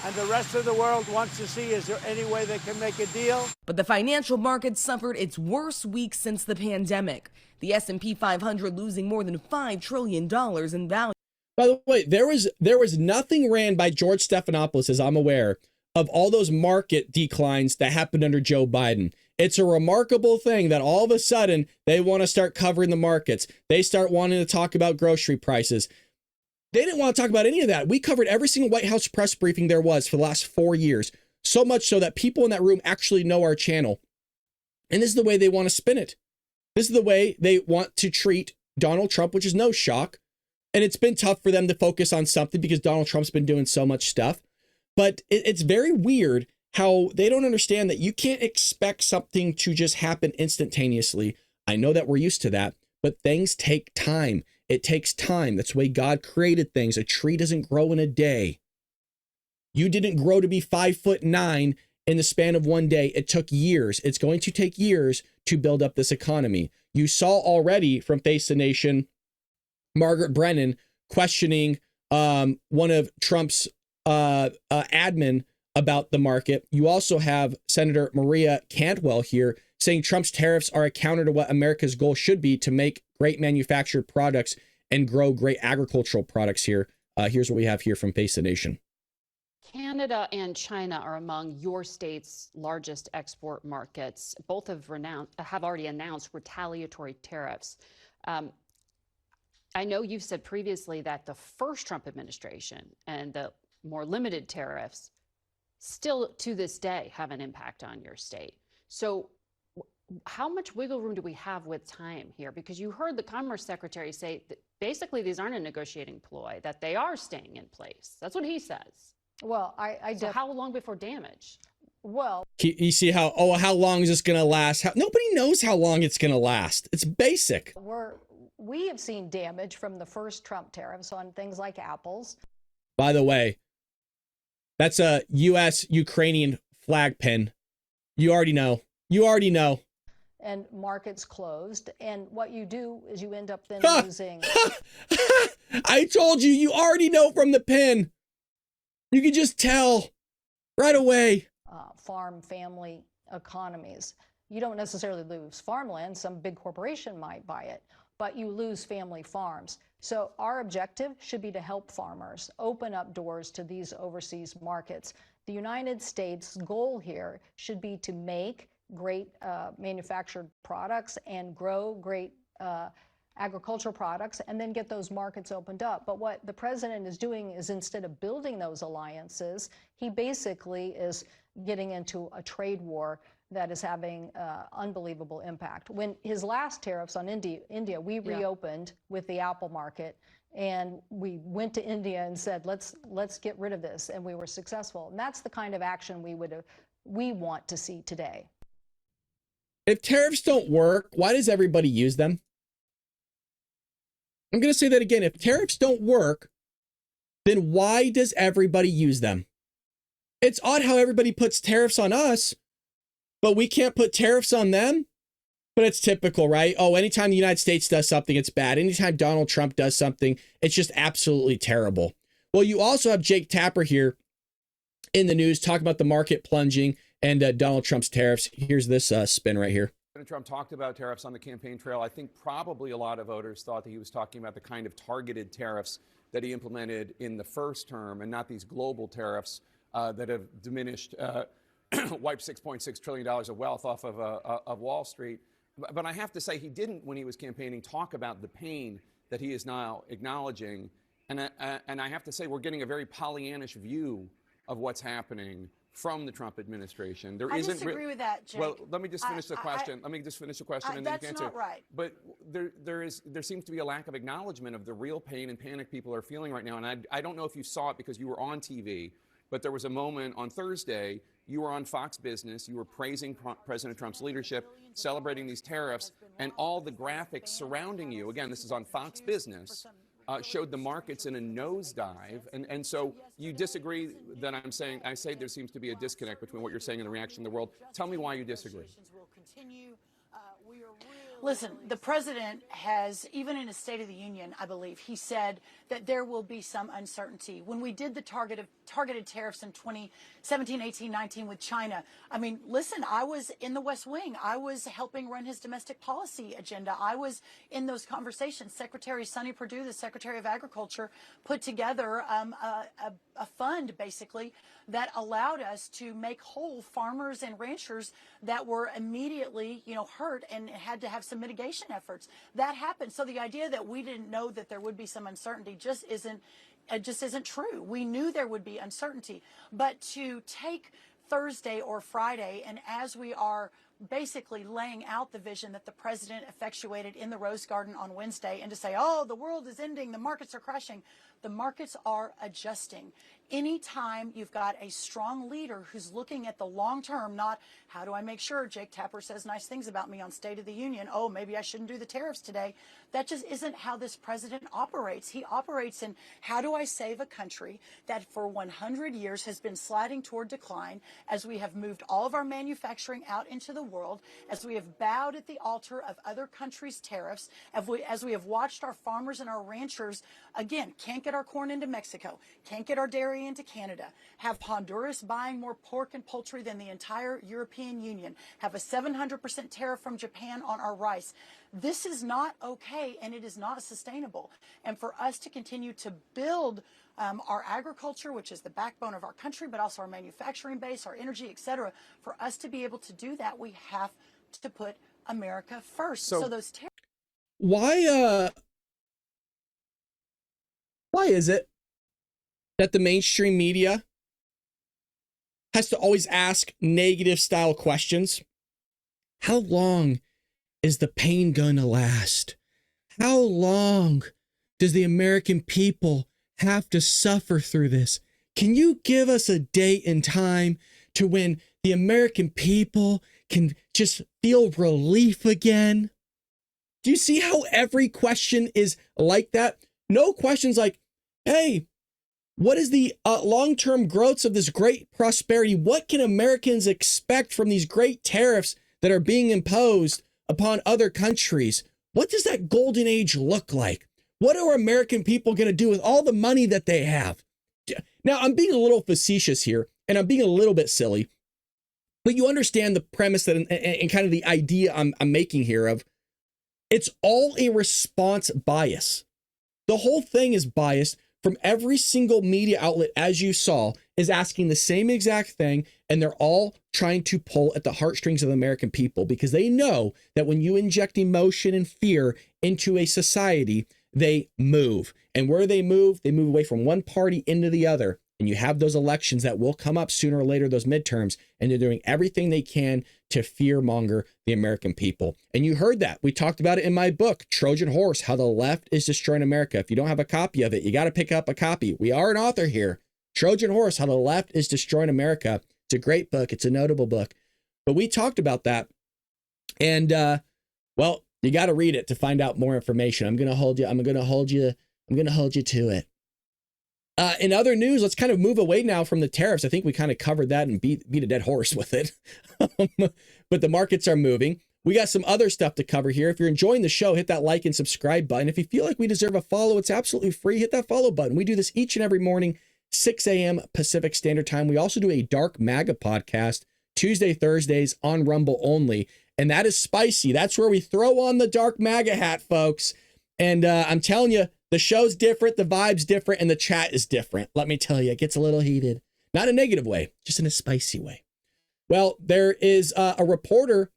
and the rest of the world wants to see, is there any way they can make a deal? But the financial market suffered its worst week since the pandemic. The S&P 500 losing more than $5 trillion in value. By the way, there was nothing ran by George Stephanopoulos, as I'm aware, of all those market declines that happened under Joe Biden. It's a remarkable thing that all of a sudden they want to start covering the markets. They start wanting to talk about grocery prices. They didn't want to talk about any of that. We covered every single White House press briefing there was for the last 4 years. So much so that people in that room actually know our channel. And this is the way they want to spin it. This is the way they want to treat Donald Trump, which is no shock. And it's been tough for them to focus on something because Donald Trump's been doing so much stuff. But it's very weird how they don't understand that you can't expect something to just happen instantaneously. I know that we're used to that, but things take time. It takes time. That's the way God created things. A tree doesn't grow in a day. You didn't grow to be 5'9" in the span of one day. It took years. It's going to take years to build up this economy. You saw already from Face the Nation, Margaret Brennan questioning one of Trump's admin about the market. You also have Senator Maria Cantwell here saying Trump's tariffs are a counter to what America's goal should be to make great manufactured products and grow great agricultural products here. Here's what we have here from Face the Nation. Canada and China are among your state's largest export markets. Both have already announced retaliatory tariffs. I know you've said previously that the first Trump administration and the more limited tariffs still to this day have an impact on your state. So how much wiggle room do we have with time here? Because you heard the Commerce Secretary say that basically these aren't a negotiating ploy, that they are staying in place. That's what he says. Well, so how long before damage? Well, you see how long is this going to last? Nobody knows how long it's going to last. It's basic. we have seen damage from the first Trump tariffs on things like apples. By the way, that's a U.S. Ukrainian flag pin. You already know. You already know. and markets closed. And what you do is you end up then losing. I told you, you already know from the pin. You can just tell right away. Farm family economies. You don't necessarily lose farmland. Some big corporation might buy it, but you lose family farms. So our objective should be to help farmers open up doors to these overseas markets. The United States' goal here should be to make great manufactured products and grow great agricultural products and then get those markets opened up. But what the president is doing is, instead of building those alliances, he basically is getting into a trade war that is having unbelievable impact. When his last tariffs on India, we reopened with the Apple market, and we went to India and said, let's get rid of this, and we were successful. And that's the kind of action we want to see today. If tariffs don't work, why does everybody use them? I'm going to say that again. If tariffs don't work, then why does everybody use them? It's odd how everybody puts tariffs on us, but we can't put tariffs on them. But it's typical, right? Oh, anytime the United States does something, it's bad. Anytime Donald Trump does something, it's just absolutely terrible. Well, you also have Jake Tapper here in the news talking about the market plunging and Donald Trump's tariffs. Here's this spin right here. President Trump talked about tariffs on the campaign trail. I think probably a lot of voters thought that he was talking about the kind of targeted tariffs that he implemented in the first term, and not these global tariffs that have diminished, wiped $6.6 trillion of wealth off of Wall Street. But I have to say, he didn't, when he was campaigning, talk about the pain that he is now acknowledging. And I have to say, we're getting a very Pollyannish view of what's happening from the Trump administration. I disagree with that, Jake. Well, let me just finish the question. Let me just finish the question, and then you can answer. That's not right. But there seems to be a lack of acknowledgement of the real pain and panic people are feeling right now. And I don't know if you saw it because you were on TV, but there was a moment on Thursday, you were on Fox Business, you were praising President Trump's leadership, celebrating these tariffs, and all the graphics surrounding you, again, this is on Fox Business, showed the markets in a nosedive. And so you disagree that I'm saying, I say there seems to be a disconnect between what you're saying and the reaction of the world. Tell me why you disagree. Listen, the president has, even in his State of the Union, I believe, he said that there will be some uncertainty. When we did the targeted tariffs in 2017, 18, 19 with China, I mean, listen, I was in the West Wing. I was helping run his domestic policy agenda. I was in those conversations. Secretary Sonny Perdue, the Secretary of Agriculture, put together a fund, basically, that allowed us to make whole farmers and ranchers that were immediately, hurt and had to have some mitigation efforts. That happened. So the idea that we didn't know that there would be some uncertainty just isn't true. We knew there would be uncertainty. But to take Thursday or Friday, and as we are basically laying out the vision that the president effectuated in the Rose Garden on Wednesday, and to say, oh, the world is ending, the markets are crashing, the markets are adjusting. Anytime you've got a strong leader who's looking at the long term, not how do I make sure Jake Tapper says nice things about me on State of the Union, oh, maybe I shouldn't do the tariffs today. That just isn't how this president operates. He operates in how do I save a country that for 100 years has been sliding toward decline, as we have moved all of our manufacturing out into the world, as we have bowed at the altar of other countries' tariffs, as we have watched our farmers and our ranchers, again, can't get our corn into Mexico, can't get our dairy into Canada, have Honduras buying more pork and poultry than the entire European Union, have a 700% tariff from Japan on our rice. This is not okay, and it is not sustainable. And for us to continue to build our agriculture, which is the backbone of our country, but also our manufacturing base, our energy, et cetera, for us to be able to do that, we have to put America first. So those tariffs. Why is it that the mainstream media has to always ask negative style questions? How long is the pain gonna last? How long does the American people have to suffer through this? Can you give us a date and time to when the American people can just feel relief again? Do you see how every question is like that? No questions like, hey, what is the long-term growths of this great prosperity? What can Americans expect from these great tariffs that are being imposed upon other countries. What does that golden age look like? What are American people going to do with all the money that they have? Now, I'm being a little facetious here, and I'm being a little bit silly, but you understand the premise that and kind of the idea I'm making here of it's all a response bias. The whole thing is biased from every single media outlet, as you saw, is asking the same exact thing, and they're all trying to pull at the heartstrings of the American people because they know that when you inject emotion and fear into a society, they move. And where they move away from one party into the other. And you have those elections that will come up sooner or later, those midterms, and they're doing everything they can to fearmonger the American people. And you heard that. We talked about it in my book, Trojan Horse, How the Left is Destroying America. If you don't have a copy of it, you got to pick up a copy. We are an author here. Trojan Horse, How the Left is Destroying America. It's a great book. It's a notable book. But we talked about that. And, well, you got to read it to find out more information. I'm going to hold you to it. In other news, let's kind of move away now from the tariffs. I think we kind of covered that and beat a dead horse with it. But the markets are moving. We got some other stuff to cover here. If you're enjoying the show, hit that like and subscribe button. If you feel like we deserve a follow, it's absolutely free. Hit that follow button. We do this each and every morning, 6 a.m. Pacific Standard Time. We also do a Dark MAGA podcast Tuesday, Thursdays on Rumble only. And that is spicy. That's where we throw on the Dark MAGA hat, folks. And I'm telling you, the show's different, the vibe's different, and the chat is different. Let me tell you, it gets a little heated. Not in a negative way, just in a spicy way. Well, there is a reporter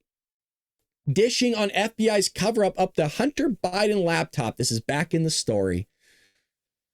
dishing on FBI's cover-up of the Hunter Biden laptop. This is back in the story.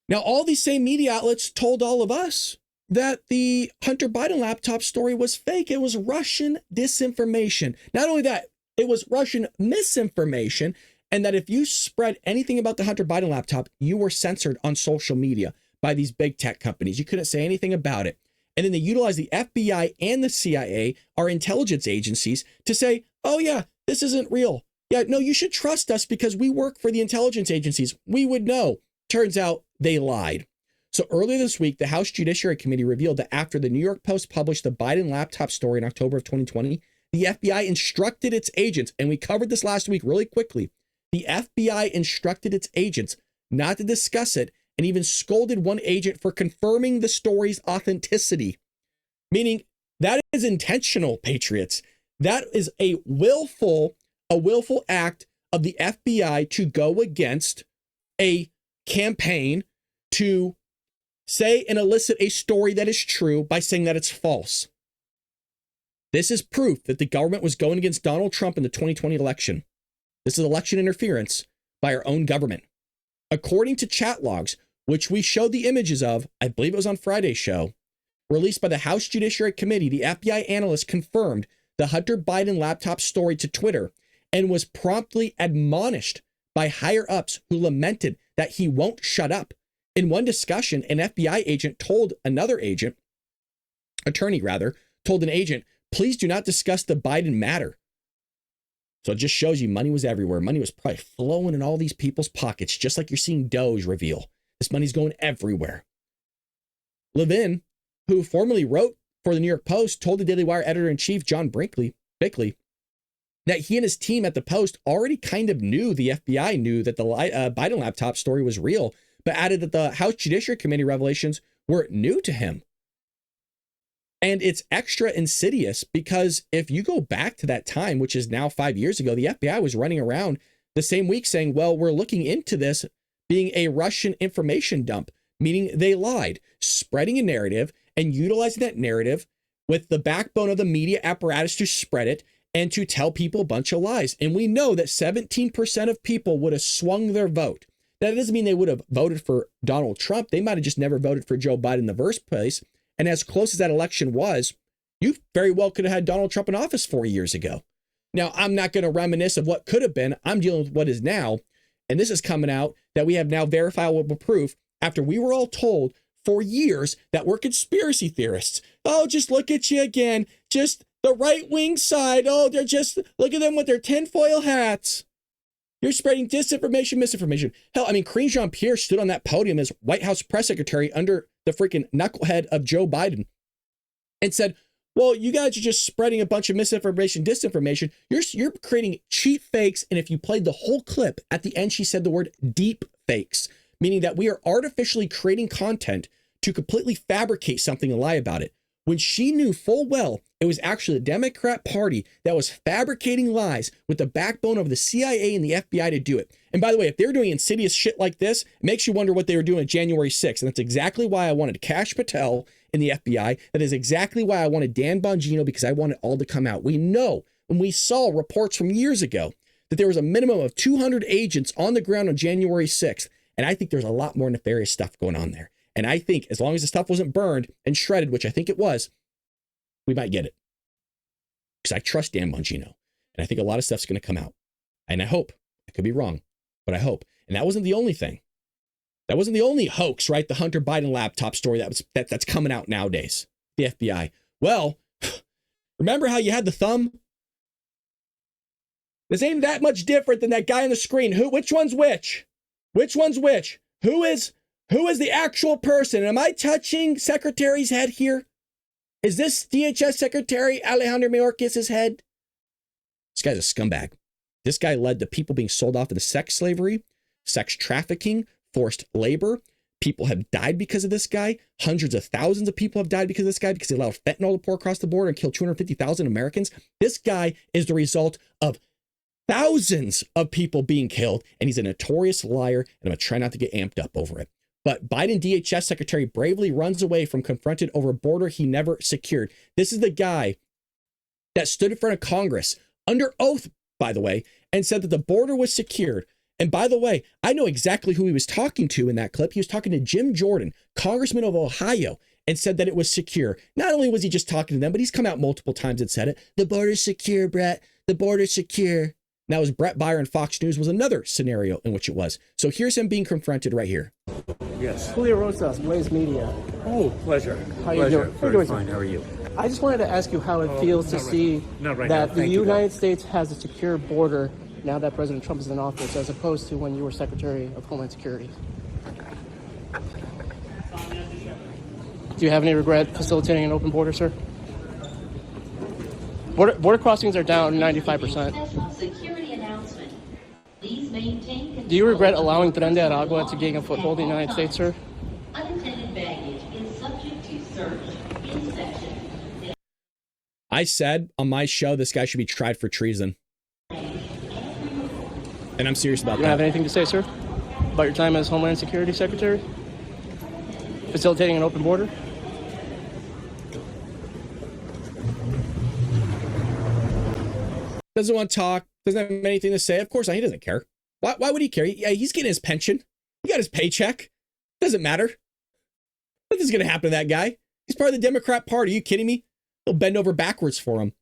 Now, all these same media outlets told all of us that the Hunter Biden laptop story was fake. It was Russian disinformation. Not only that, it was Russian misinformation. And that if you spread anything about the Hunter Biden laptop, you were censored on social media by these big tech companies. You couldn't say anything about it. And then they utilize the FBI and the CIA, our intelligence agencies, to say, oh, yeah, this isn't real. Yeah, no, you should trust us because we work for the intelligence agencies. We would know. Turns out they lied. So earlier this week, the House Judiciary Committee revealed that after the New York Post published the Biden laptop story in October of 2020, the FBI instructed its agents, and we covered this last week really quickly, the FBI instructed its agents not to discuss it and even scolded one agent for confirming the story's authenticity. Meaning that is intentional, patriots. That is a willful act of the FBI to go against a campaign to say and elicit a story that is true by saying that it's false. This is proof that the government was going against Donald Trump in the 2020 election. This is election interference by our own government. According to chat logs, which we showed the images of, I believe it was on Friday's show, released by the House Judiciary Committee, the FBI analyst confirmed the Hunter Biden laptop story to Twitter and was promptly admonished by higher-ups who lamented that he won't shut up. In one discussion, an FBI agent told another agent, attorney rather, told an agent, please do not discuss the Biden matter. So it just shows you money was everywhere. Money was probably flowing in all these people's pockets, just like you're seeing Doge reveal. This money's going everywhere. Levin, who formerly wrote for the New York Post, told the Daily Wire editor-in-chief, John Bickley, that he and his team at the Post already kind of knew, the FBI knew that the Biden laptop story was real, but added that the House Judiciary Committee revelations were new to him. And it's extra insidious because if you go back to that time, which is now 5 years ago, the FBI was running around the same week saying, well, we're looking into this being a Russian information dump, meaning they lied, spreading a narrative and utilizing that narrative with the backbone of the media apparatus to spread it and to tell people a bunch of lies. And we know that 17% of people would have swung their vote. That doesn't mean they would have voted for Donald Trump. They might have just never voted for Joe Biden in the first place. And as close as that election was, you very well could have had Donald Trump in office 4 years ago. Now, I'm not going to reminisce of what could have been. I'm dealing with what is now. And this is coming out that we have now verifiable proof after we were all told for years that we're conspiracy theorists. Oh, just look at you again. Just the right wing side. Oh, they're just, look at them with their tinfoil hats. You're spreading disinformation, misinformation. Hell, I mean, Karine Jean-Pierre stood on that podium as White House press secretary under the freaking knucklehead of Joe Biden and said, Well, you guys are just spreading a bunch of misinformation, disinformation. You're creating cheap fakes. And if you played the whole clip, at the end, she said the word deep fakes, meaning that we are artificially creating content to completely fabricate something and lie about it. When she knew full well it was actually the Democrat Party that was fabricating lies with the backbone of the CIA and the FBI to do it. And by the way, if they're doing insidious shit like this, it makes you wonder what they were doing on January 6th. And that's exactly why I wanted Kash Patel in the FBI. That is exactly why I wanted Dan Bongino, because I want it all to come out. We know, when we saw reports from years ago, that there was a minimum of 200 agents on the ground on January 6th. And I think there's a lot more nefarious stuff going on there. And I think as long as the stuff wasn't burned and shredded, which I think it was, we might get it. Because I trust Dan Bongino. And I think a lot of stuff's going to come out. And I hope. I could be wrong, but I hope. And that wasn't the only thing. That wasn't the only hoax, right? The Hunter Biden laptop story that's coming out nowadays. The FBI. Well, remember how you had the thumb? This ain't that much different than that guy on the screen. Which one's which? Which one's which? Who is the actual person? Am I touching Secretary's head here? Is this DHS Secretary Alejandro Mayorkas' head? This guy's a scumbag. This guy led to people being sold off into sex slavery, sex trafficking, forced labor. People have died because of this guy. Hundreds of thousands of people have died because of this guy, because he allowed fentanyl to pour across the border and kill 250,000 Americans. This guy is the result of thousands of people being killed, and he's a notorious liar, and I'm going to try not to get amped up over it. But Biden DHS Secretary bravely runs away from confronted over a border he never secured. This is the guy that stood in front of Congress under oath, by the way, and said that the border was secured. And by the way, I know exactly who he was talking to in that clip. He was talking to Jim Jordan, Congressman of Ohio, and said that it was secure. Not only was he just talking to them, but he's come out multiple times and said it. The border's secure, Brett. The border's secure. Now, as Brett Baier and Fox News was another scenario in which it was. So here's him being confronted right here. Yes. Julio Rosas, Blaze Media. Oh, pleasure. How are you doing? Very fine. How are you? I just wanted to ask you how it feels to see that the United States has a secure border now that President Trump is in office, as opposed to when you were Secretary of Homeland Security. Do you have any regret facilitating an open border, sir? Border crossings are down 95%. Security announcement. Please maintain control. Do you regret allowing Tren de Aragua to gain a foothold in the United States, sir? Unattended baggage is subject to search in section. I said on my show this guy should be tried for treason. And I'm serious about that. You don't have anything to say, sir, about your time as Homeland Security Secretary? Facilitating an open border? Doesn't want to talk, doesn't have anything to say. Of course not, he doesn't care. Why would he care? He's getting his pension. He got his paycheck. Doesn't matter. Nothing's going to happen to that guy. He's part of the Democrat Party. Are you kidding me? They'll bend over backwards for him.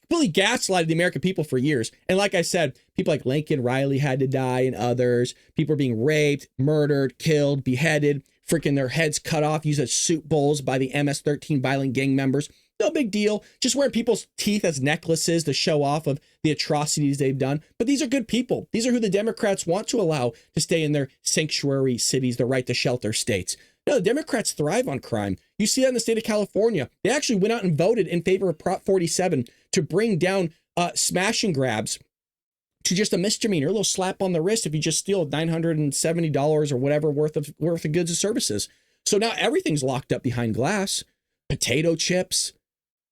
Completely gaslighted the American people for years. And like I said, people like Lincoln Riley had to die and others. People are being raped, murdered, killed, beheaded, freaking their heads cut off, used as soup bowls by the MS-13 violent gang members. No big deal. Just wearing people's teeth as necklaces to show off of the atrocities they've done. But these are good people. These are who the Democrats want to allow to stay in their sanctuary cities, the right to shelter states. No, the Democrats thrive on crime. You see that in the state of California. They actually went out and voted in favor of Prop 47 to bring down smash and grabs to just a misdemeanor, a little slap on the wrist if you just steal $970 or whatever worth of goods and services. So now everything's locked up behind glass. Potato chips,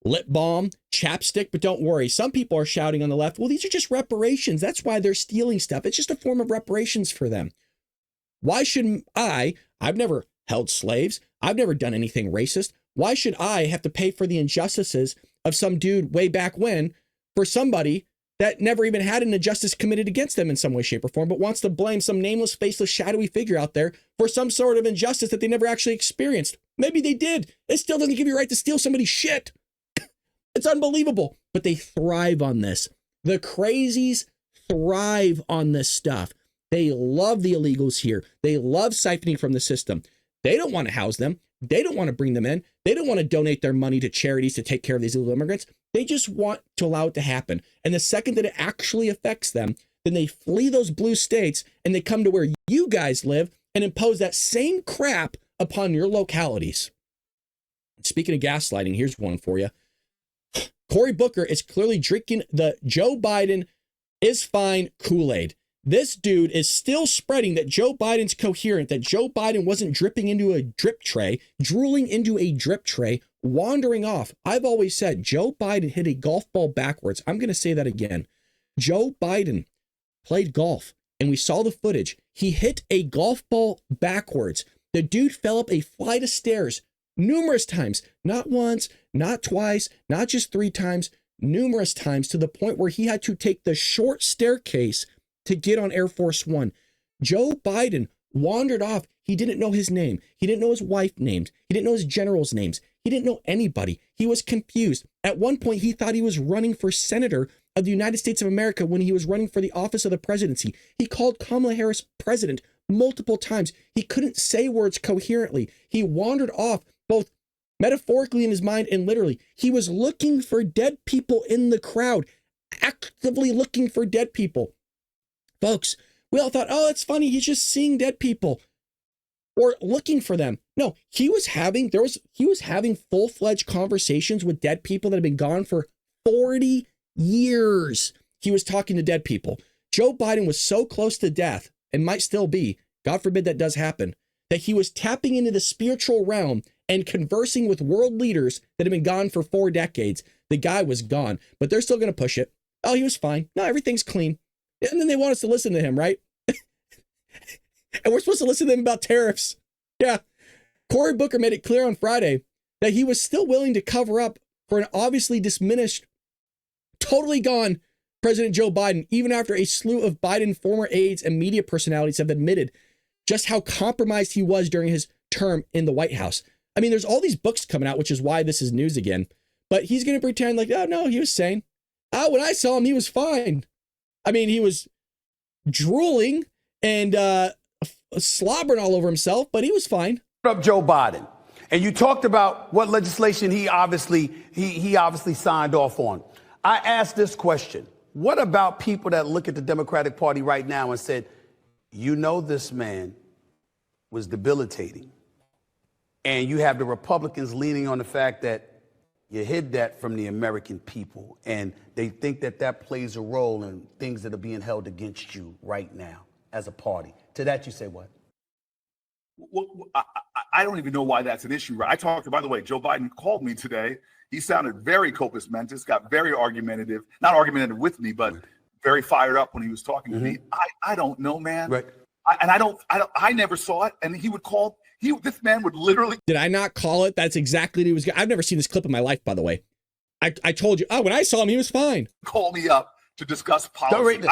lip balm, chapstick, but don't worry. Some people are shouting on the left, well, these are just reparations. That's why they're stealing stuff. It's just a form of reparations for them. Why shouldn't I've never held slaves. I've never done anything racist. Why should I have to pay for the injustices of some dude way back when for somebody that never even had an injustice committed against them in some way, shape, or form, but wants to blame some nameless, faceless, shadowy figure out there for some sort of injustice that they never actually experienced? Maybe they did. It still doesn't give you a right to steal somebody's shit. It's unbelievable, but they thrive on this. The crazies thrive on this stuff. They love the illegals here. They love siphoning from the system. They don't want to house them. They don't want to bring them in. They don't want to donate their money to charities to take care of these illegal immigrants. They just want to allow it to happen. And the second that it actually affects them, then they flee those blue states and they come to where you guys live and impose that same crap upon your localities. Speaking of gaslighting, here's one for you. Cory Booker is clearly drinking the Joe Biden is fine Kool-Aid. This dude is still spreading that Joe Biden's coherent, that Joe Biden wasn't dripping into a drip tray, drooling into a drip tray, wandering off. I've always said Joe Biden hit a golf ball backwards. I'm going to say that again. Joe Biden played golf, and we saw the footage. He hit a golf ball backwards. The dude fell up a flight of stairs numerous times, not once, not twice, not just 3 times, numerous times, to the point where he had to take the short staircase to get on Air Force One. Joe Biden wandered off. He didn't know his name. He didn't know his wife's names. He didn't know his generals' names. He didn't know anybody. He was confused. At one point, he thought he was running for senator of the United States of America when he was running for the office of the presidency. He called Kamala Harris president multiple times. He couldn't say words coherently. He wandered off, both metaphorically in his mind and literally. He was looking for dead people in the crowd, actively looking for dead people. Folks, we all thought, oh, it's funny, he's just seeing dead people or looking for them. No, he was having full-fledged conversations with dead people that had been gone for 40 years. He was talking to dead people. Joe Biden was so close to death, and might still be, God forbid that does happen, that he was tapping into the spiritual realm and conversing with world leaders that have been gone for 4 decades. The guy was gone, but they're still going to push it. Oh, he was fine. No, everything's clean. And then they want us to listen to him, right? And we're supposed to listen to him about tariffs. Yeah. Cory Booker made it clear on Friday that he was still willing to cover up for an obviously diminished, totally gone President Joe Biden, even after a slew of Biden former aides and media personalities have admitted just how compromised he was during his term in the White House. I mean, there's all these books coming out, which is why this is news again. But he's going to pretend like, oh, no, he was sane. Oh, when I saw him, he was fine. I mean, he was drooling and slobbering all over himself, but he was fine. Up Joe Biden, and you talked about what legislation he obviously signed off on. I asked this question: what about people that look at the Democratic Party right now and said, you know, this man was debilitating, and you have the Republicans leaning on the fact that you hid that from the American people, and they think that that plays a role in things that are being held against you right now as a party. To that you say what? Well, I don't even know why that's an issue. I talked, by the way, Joe Biden called me today. He sounded very compos mentis, got very argumentative, not argumentative with me, but very fired up when he was talking to me. I don't know, man. Right. I never saw it. And he would call, this man would literally. Did I not call it? That's exactly what he was. I've never seen this clip in my life, by the way. I told you, when I saw him, he was fine. Call me up to discuss policy.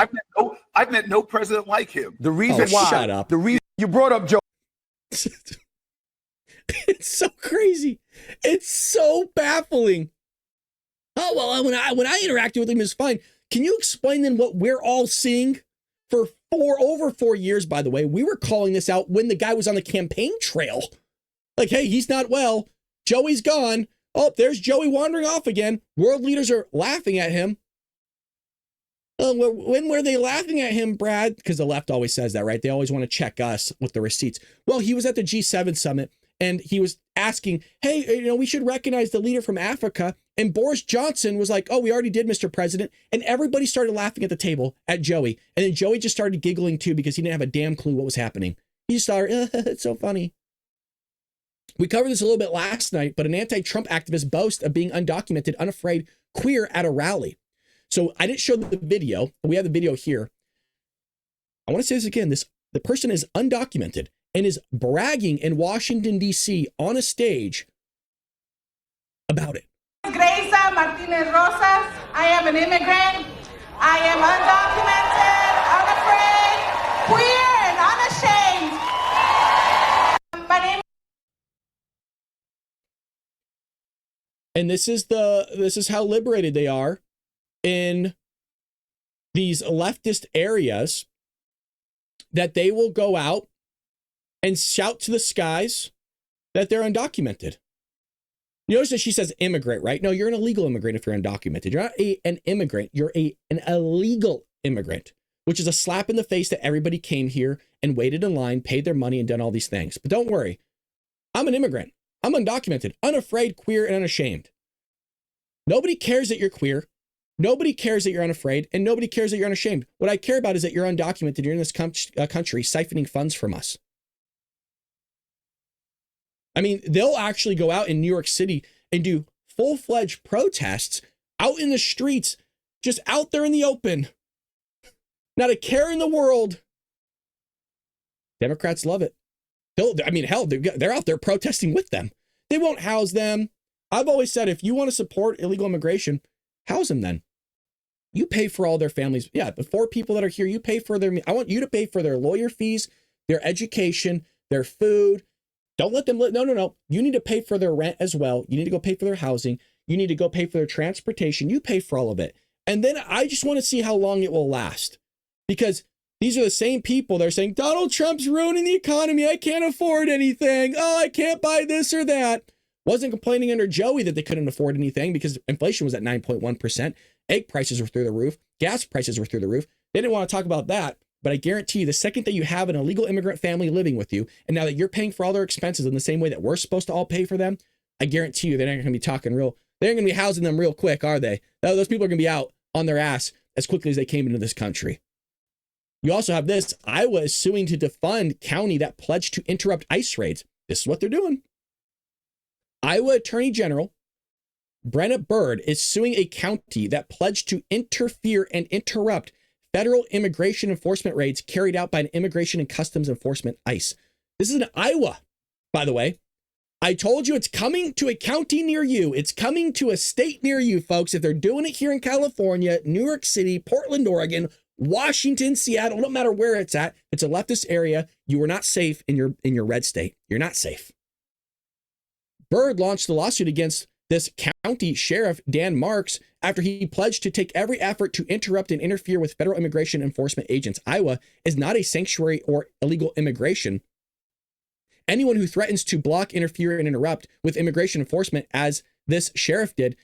I've met no president like him. The reason why. Shut up. The reason you brought up Joe. It's so crazy. It's so baffling. Oh, well, when I interacted with him, it was fine. Can you explain then what we're all seeing? For over 4 years, by the way, we were calling this out when the guy was on the campaign trail. Like, hey, he's not well. Joey's gone. Oh, there's Joey wandering off again. World leaders are laughing at him. When were they laughing at him, Brad? Because the left always says that, right? They always want to check us with the receipts. Well, he was at the G7 summit and he was asking, hey, we should recognize the leader from Africa. And Boris Johnson was like, oh, we already did, Mr. President. And everybody started laughing at the table at Joey. And then Joey just started giggling too because he didn't have a damn clue what was happening. He just started, it's so funny. We covered this a little bit last night, but an anti-Trump activist boasts of being undocumented, unafraid, queer at a rally. So I didn't show the video, but we have the video here. I want to say this again. The person is undocumented and is bragging in Washington, D.C. on a stage about it. Gracia Martinez Rosas. I am an immigrant. I am undocumented, unafraid, queer, and unashamed. My name. And this is how liberated they are in these leftist areas, that they will go out and shout to the skies that they're undocumented. Notice that she says immigrant, right? No, you're an illegal immigrant if you're undocumented. You're not an immigrant. You're an illegal immigrant, which is a slap in the face that everybody came here and waited in line, paid their money, and done all these things. But don't worry. I'm an immigrant. I'm undocumented, unafraid, queer, and unashamed. Nobody cares that you're queer. Nobody cares that you're unafraid, and nobody cares that you're unashamed. What I care about is that you're undocumented. You're in this country siphoning funds from us. I mean, they'll actually go out in New York City and do full-fledged protests out in the streets, just out there in the open. Not a care in the world. Democrats love it. They're out there protesting with them. They won't house them. I've always said, if you want to support illegal immigration, house them then. You pay for all their families. Yeah, the 4 people that are here, you pay for their, I want you to pay for their lawyer fees, their education, their food. Don't let them, no. You need to pay for their rent as well. You need to go pay for their housing. You need to go pay for their transportation. You pay for all of it. And then I just want to see how long it will last. Because these are the same people that are saying, Donald Trump's ruining the economy. I can't afford anything. Oh, I can't buy this or that. Wasn't complaining under Joey that they couldn't afford anything because inflation was at 9.1%. Egg prices were through the roof. Gas prices were through the roof. They didn't want to talk about that. But I guarantee you, the second that you have an illegal immigrant family living with you, and now that you're paying for all their expenses in the same way that we're supposed to all pay for them, I guarantee you they're not going to be talking real. They're going to be housing them real quick, are they? Those people are going to be out on their ass as quickly as they came into this country. You also have this. Iowa is suing to defund county that pledged to interrupt ICE raids. This is what they're doing. Iowa Attorney General Brenna Byrd is suing a county that pledged to interfere and interrupt federal immigration enforcement raids carried out by an Immigration and Customs Enforcement, ICE. This is in Iowa, by the way. I told you it's coming to a county near you. It's coming to a state near you, folks. If they're doing it here in California, New York City, Portland, Oregon, Washington, Seattle, no matter where it's at, it's a leftist area. You are not safe in your red state. You're not safe. Byrd launched the lawsuit against this county sheriff, Dan Marks, after he pledged to take every effort to interrupt and interfere with federal immigration enforcement agents. Iowa is not a sanctuary or illegal immigration. Anyone who threatens to block, interfere, and interrupt with immigration enforcement, as this sheriff did,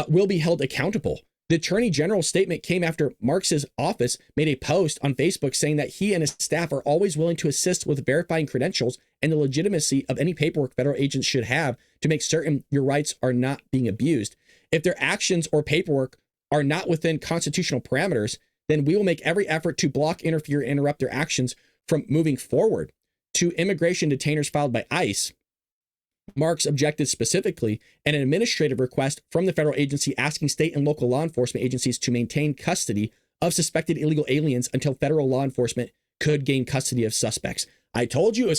will be held accountable. The Attorney General's statement came after Marks's office made a post on Facebook saying that he and his staff are always willing to assist with verifying credentials and the legitimacy of any paperwork federal agents should have to make certain your rights are not being abused. If their actions or paperwork are not within constitutional parameters, then we will make every effort to block, interfere, and interrupt their actions from moving forward. To immigration detainers filed by ICE, Marks objected specifically in an administrative request from the federal agency asking state and local law enforcement agencies to maintain custody of suspected illegal aliens until federal law enforcement could gain custody of suspects. I told you,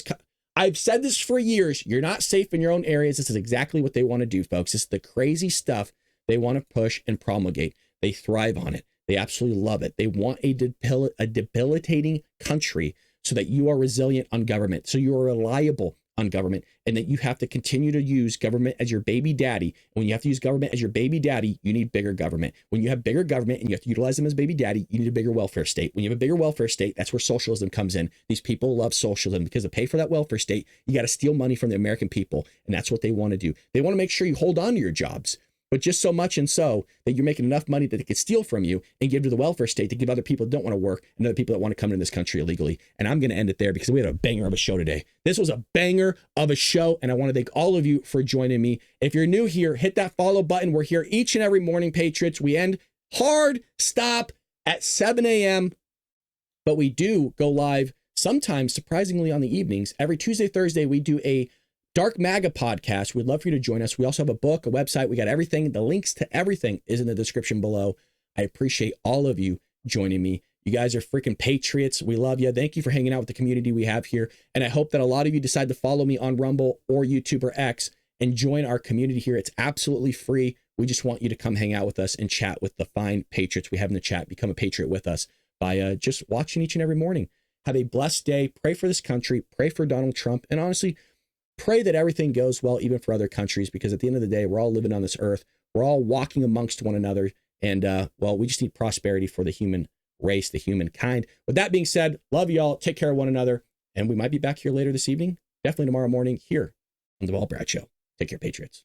I've said this for years. You're not safe in your own areas. This is exactly what they want to do, folks. This is the crazy stuff they want to push and promulgate. They thrive on it. They absolutely love it. They want a debilitating country so that you are resilient on government, so you are reliable on government, and that you have to continue to use government as your baby daddy. And when you have to use government as your baby daddy, you need bigger government. When you have bigger government and you have to utilize them as baby daddy, you need a bigger welfare state. When you have a bigger welfare state, that's where socialism comes in. These people love socialism because to pay for that welfare state, you got to steal money from the American people. And that's what they want to do. They want to make sure you hold on to your jobs, but just so much and so that you're making enough money that they could steal from you and give to the welfare state to give other people that don't want to work and other people that want to come into this country illegally. And I'm going to end it there because we had a banger of a show today. This was a banger of a show, and I want to thank all of you for joining me. If you're new here, hit that follow button. We're here each and every morning, Patriots. We end hard stop at 7 a.m., but we do go live sometimes, surprisingly, on the evenings. Every Tuesday, Thursday, we do a Dark MAGA podcast. We'd love for you to join us. We also have a book, a website. We got everything. The links to everything is in the description below. I appreciate all of you joining me. You guys are freaking patriots. We love you. Thank you for hanging out with the community we have here. And I hope that a lot of you decide to follow me on Rumble or YouTube or X and join our community here. It's absolutely free. We just want you to come hang out with us and chat with the fine patriots we have in the chat. Become a patriot with us by just watching each and every morning. Have a blessed day. Pray for this country. Pray for Donald Trump. And honestly, pray that everything goes well, even for other countries, because at the end of the day, we're all living on this earth. We're all walking amongst one another. And, well, we just need prosperity for the human race, the humankind. With that being said, love y'all. Take care of one another. And we might be back here later this evening, definitely tomorrow morning here on The Bald Brad Show. Take care, Patriots.